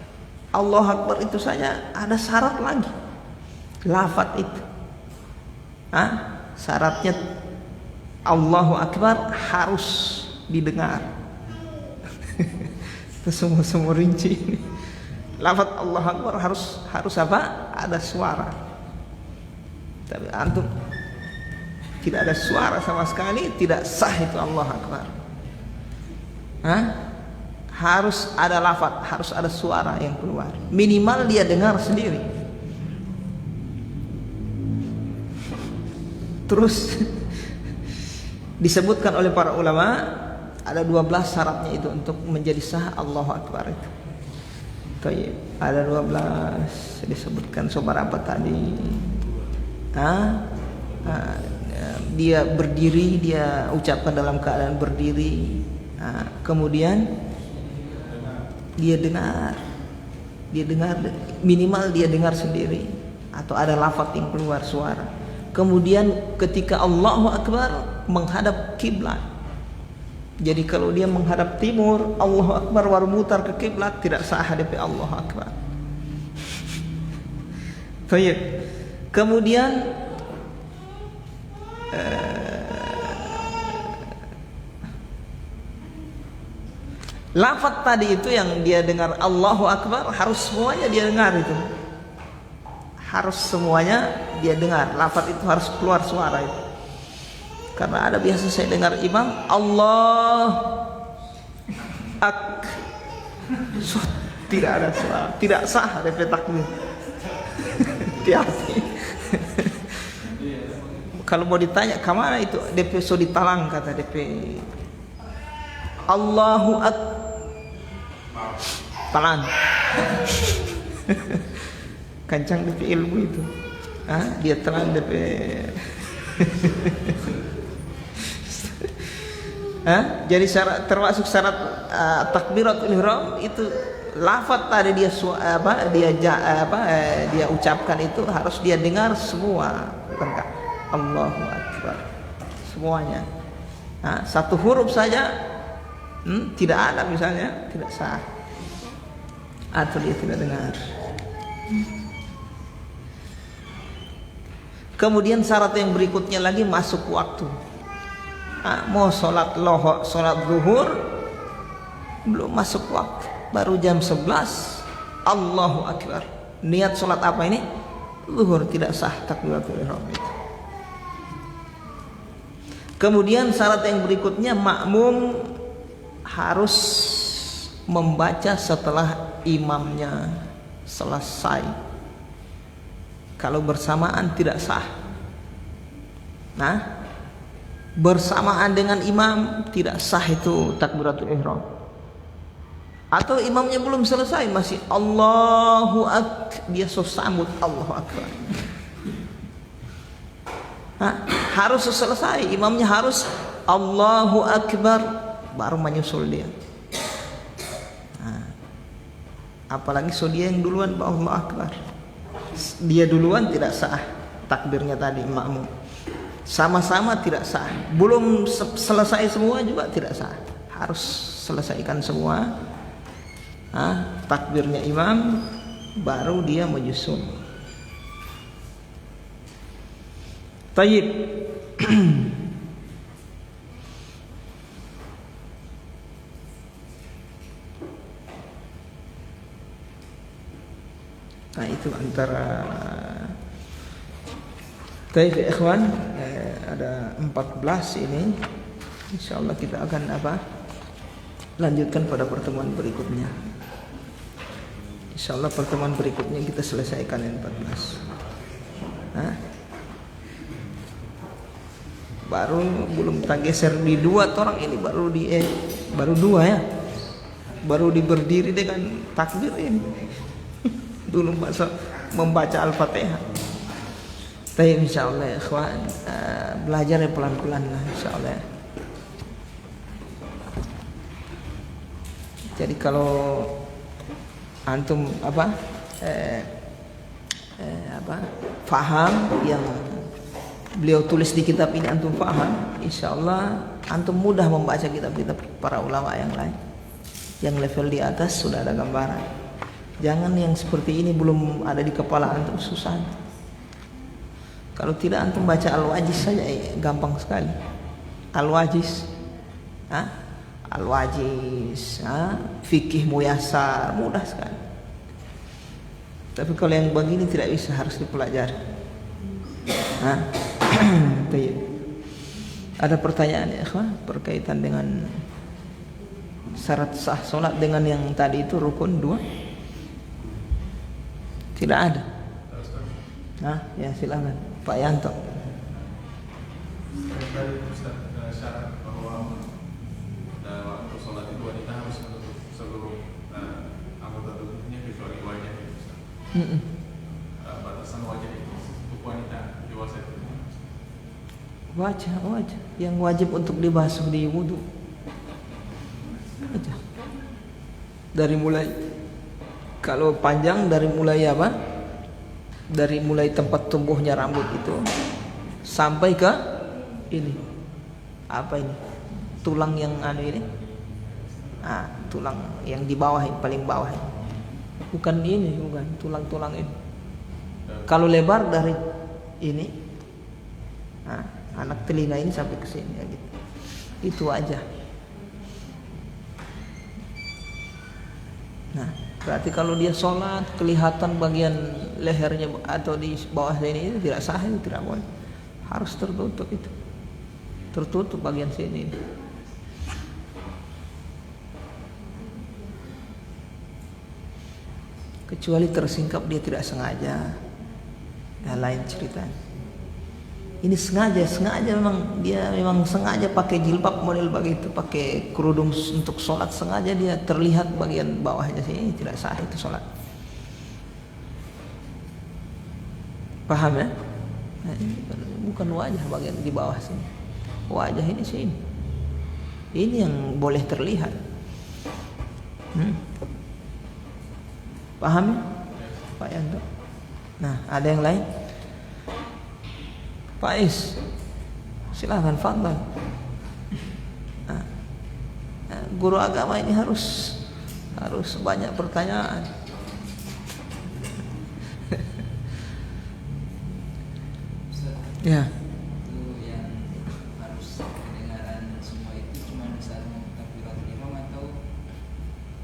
Allahu Akbar itu saja ada syarat lagi. Lafaz itu. Syaratnya Allahu Akbar harus didengar. Itu semua rinci ini. Lafaz Allahu Akbar harus apa? Ada suara. Tapi antum tidak ada suara sama sekali, tidak sah itu Allahu Akbar. Harus ada lafaz, harus ada suara yang keluar. Minimal dia dengar sendiri. Terus disebutkan oleh para ulama ada 12 syaratnya itu untuk menjadi sah Allahu Akbar itu. Baik, ada 12 disebutkan apa tadi? Dia berdiri, dia ucapkan dalam keadaan berdiri. Kemudian dia dengar minimal dia dengar sendiri atau ada lafaz yang keluar suara. Kemudian ketika Allahu Akbar menghadap kiblat. Jadi kalau dia menghadap timur, Allahu Akbar baru mutar ke kiblat, tidak sah hadap Allahu Akbar. Baik. Kemudian lafaz tadi itu yang dia dengar Allahu Akbar harus semuanya dia dengar itu. Harus semuanya dia dengar. Lafaz itu harus keluar suara itu. Karena ada biasa saya dengar imam Allah Ak, tidak ada suara, tidak sah DP takbir. Hati-hati. Kalau mau ditanya kemana itu DP so ditalang kata DP Allahu Ak talang. Kancang DP ilmu itu. Dia telan DP. Jadi syarat, termasuk syarat takbiratul ihram itu lafaz tadi dia dia ucapkan itu harus dia dengar semua, bukankah? Allahu Akbar semuanya. Satu huruf saja tidak ada misalnya tidak sah atau dia tidak dengar. Kemudian syarat yang berikutnya lagi masuk waktu. Mau sholat lohor, sholat zuhur belum masuk waktu, baru jam 11 Allahu Akbar. Niat sholat apa ini? Zuhur, tidak sah takbiratul ihram itu. Kemudian syarat yang berikutnya makmum harus membaca setelah imamnya selesai. Kalau bersamaan tidak sah. Bersamaan dengan imam tidak sah itu takbiratul ihram. Atau imamnya belum selesai masih Allahu Akbar, dia sambut Allahu Akbar. Harus selesai, imamnya harus Allahu Akbar baru menyusul dia. Apalagi dia yang duluan Allahu Akbar. Dia duluan tidak sah takbirnya tadi makmum. Sama-sama tidak sah. Belum selesai semua juga tidak sah. Harus selesaikan semua. Takbirnya imam baru dia menyusul. Tayyib. Itu antara Tayyib ikhwan, ada 14 ini. Insyaallah kita akan lanjutkan pada pertemuan berikutnya. Insyaallah pertemuan berikutnya kita selesaikan yang 14. Baru belum geser di 2 orang ini baru 2 ya. Baru berdiri dengan takbir ini. Dulu masa membaca Al-Fatihah. Tapi insyaallah ya ikhwan, belajar pelan-pelan lah insyaallah. Jadi kalau antum faham yang beliau tulis di kitab ini, antum faham, insyaallah antum mudah membaca kitab-kitab para ulama yang lain. Yang level di atas sudah ada gambaran. Jangan yang seperti ini belum ada di kepala antum, susah. Kalau tidak antum baca Al-Wajiz saja gampang sekali. Al-Wajiz, Al-Wajiz, fikih muyasar mudah sekali. Tapi kalau yang begini tidak bisa, harus dipelajari. Ada pertanyaan ya berkaitan dengan syarat sah solat dengan yang tadi itu rukun 2? Tidak ada. Ya silakan Pak Yanto. Tadi Ustaz syarat bahwa waktu sholat itu wanita harus menutup seluruh anggota tubuhnya kecuali wajah. Batasan wajah itu untuk wanita dewasa itu. Wajah yang wajib untuk dibasuh di wudu. Wajah. Dari mulai kalau panjang dari mulai dari mulai tempat tumbuhnya rambut itu sampai ke ini tulang yang ini tulang yang di bawah, paling bawah, bukan tulang ini Kalau lebar dari ini, nah, anak telinga ini sampai ke sini ya gitu. Itu aja. Nah, berarti kalau dia sholat kelihatan bagian lehernya atau di bawah sini itu tidak sah, itu tidak boleh. Harus tertutup itu. Tertutup bagian sini. Kecuali tersingkap dia tidak sengaja. Nah, lain cerita. Ini sengaja memang sengaja pakai jilbab model begitu, pakai kerudung untuk sholat, sengaja dia terlihat bagian bawahnya sini, tidak sah itu sholat. Paham ya? Nah, ini bukan wajah bagian di bawah sini, wajah ini sini. Ini yang boleh terlihat. Paham ya? Pak Yanto? Nah, ada yang lain? Pak Is, silahkan fadhal. Nah, guru agama ini harus banyak pertanyaan. Ya. Itu yang harus kedengaran semua itu cuma saat mau takbiratul ihram atau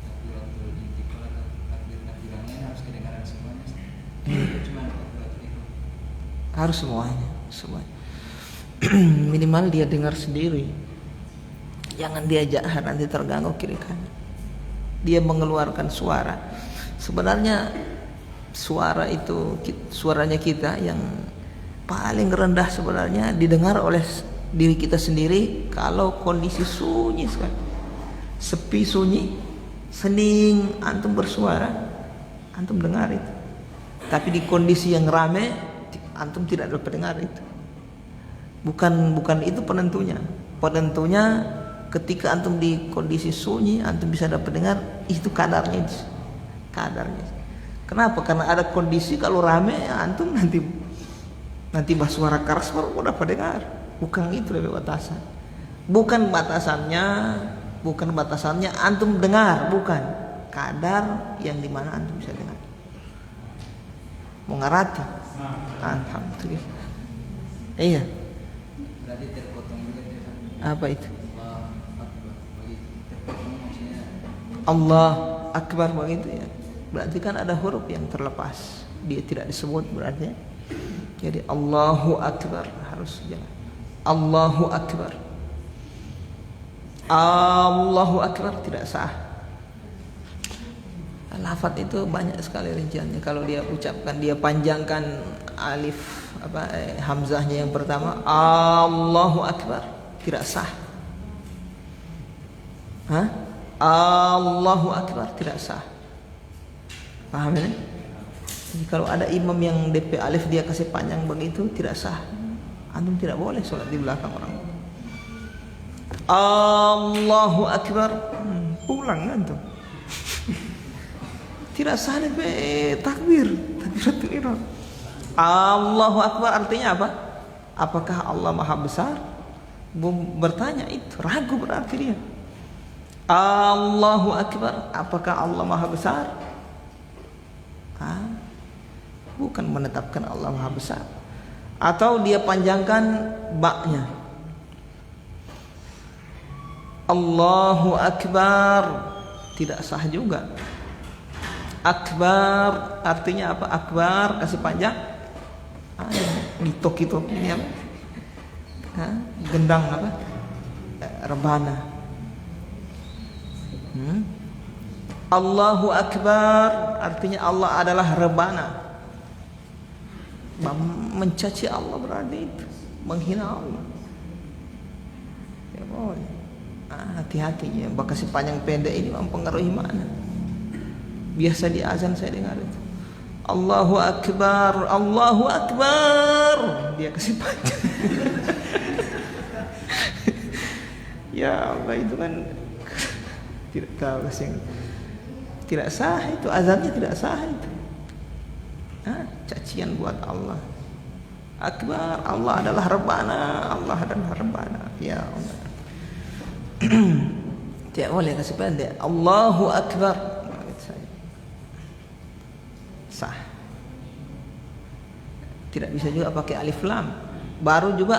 takbiratul intiqal atau takbir-takbir yang harus kedengaran semuanya. Itu cuma takbiratul ihram. Harus semuanya. Minimal dia dengar sendiri, jangan dia jahar, nanti terganggu kiri kanan. Dia mengeluarkan suara. Sebenarnya suara itu, suaranya kita yang paling rendah sebenarnya didengar oleh diri kita sendiri kalau kondisi sunyi sekali, sepi, sunyi, sening, antum bersuara, antum dengar itu. Tapi di kondisi yang ramai, antum tidak dapat dengar itu. Bukan itu penentunya. Penentunya ketika antum di kondisi sunyi, antum bisa dapat dengar itu kadarnya. Kenapa? Karena ada kondisi kalau rame antum nanti bersuara keras baru dapat dengar. Bukan itu lebih batasan. Bukan batasannya antum dengar, bukan kadar yang dimana antum bisa dengar. Mengerti? Alhamdulillah. Iya. Berarti terpotong juga dia. Apa itu? Allah Akbar. Terpotong maksudnya Allah Akbar begitu ya. Berarti kan ada huruf yang terlepas, dia tidak disebut berarti. Jadi Allahu Akbar harus jangan. Allahu Akbar. Allahu Akbar tidak sah. Lafaz itu banyak sekali rinciannya. Kalau dia ucapkan, dia panjangkan alif hamzahnya yang pertama, Allahu Akbar, tidak sah. Allahu Akbar tidak sah. Paham ini? Jadi kalau ada imam yang DP alif dia kasih panjang begitu tidak sah. Antum tidak boleh sholat di belakang orang. Allahu Akbar, ulang antum. Tidak sah DP takbiratul ihram. Allahu Akbar artinya apa? Apakah Allah Maha Besar? Bertanya itu, ragu berarti dia. Allahu Akbar, apakah Allah Maha Besar? Bukan menetapkan Allah Maha Besar. Atau dia panjangkan ba-nya. Allahu Akbar, tidak sah juga. Akbar artinya apa? Akbar kasih panjang. Ditok ini apa? Gendang apa? Rebana. Allahu Akbar artinya Allah adalah rebana. Mencaci Allah berarti itu, menghina Allah. Ya boleh. Hati-hati ya, kasih panjang pendek ini mempengaruhi mana. Biasa di azan saya dengar itu, Allahu Akbar, Allahu Akbar, dia kasih panjang. Ya Allah, itu kan tidak tahu kasih, tidak sah itu, azannya tidak sah itu. Cacian buat Allah. Akbar, Allah adalah Rabbana, Allah adalah Rabbana. Ya Allah. Tidak boleh kasih pendek. Allahu Akbar. Sah. Tidak bisa juga pakai alif lam. Baru juga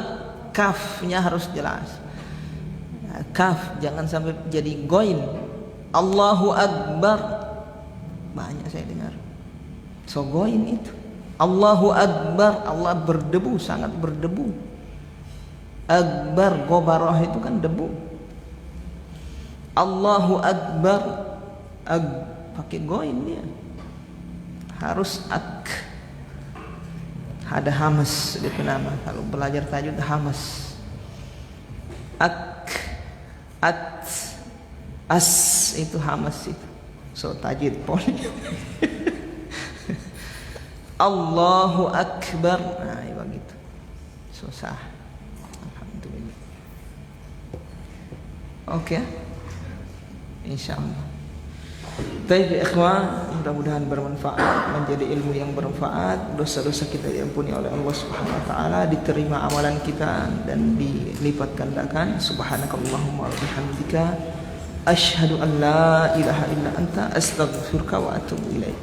kafnya harus jelas. Kaf jangan sampai jadi goin. Allahu Akbar. Banyak saya dengar. So goin itu. Allahu Akbar. Allah berdebu, sangat berdebu. Akbar, gobarah itu kan debu. Allahu Akbar. Pakai goin dia. Harus ak. Ada hamas di nama. Kalau belajar tajwid hamas. Ak, at, as itu hamas itu. So tajwid poli. Allahu Akbar. Nah, begitu. Susah. Alhamdulillah. Oke. Insyaallah. Baik ikhwan, mudah-mudahan bermanfaat, menjadi ilmu yang bermanfaat. Dosa-dosa kita diampuni oleh Allah Subhanahu wa taala, diterima amalan kita dan dilipat gandakan. Subhanakallahumma wa bihamdika asyhadu an la ilaha illa anta astaghfiruka wa atubu ilaik.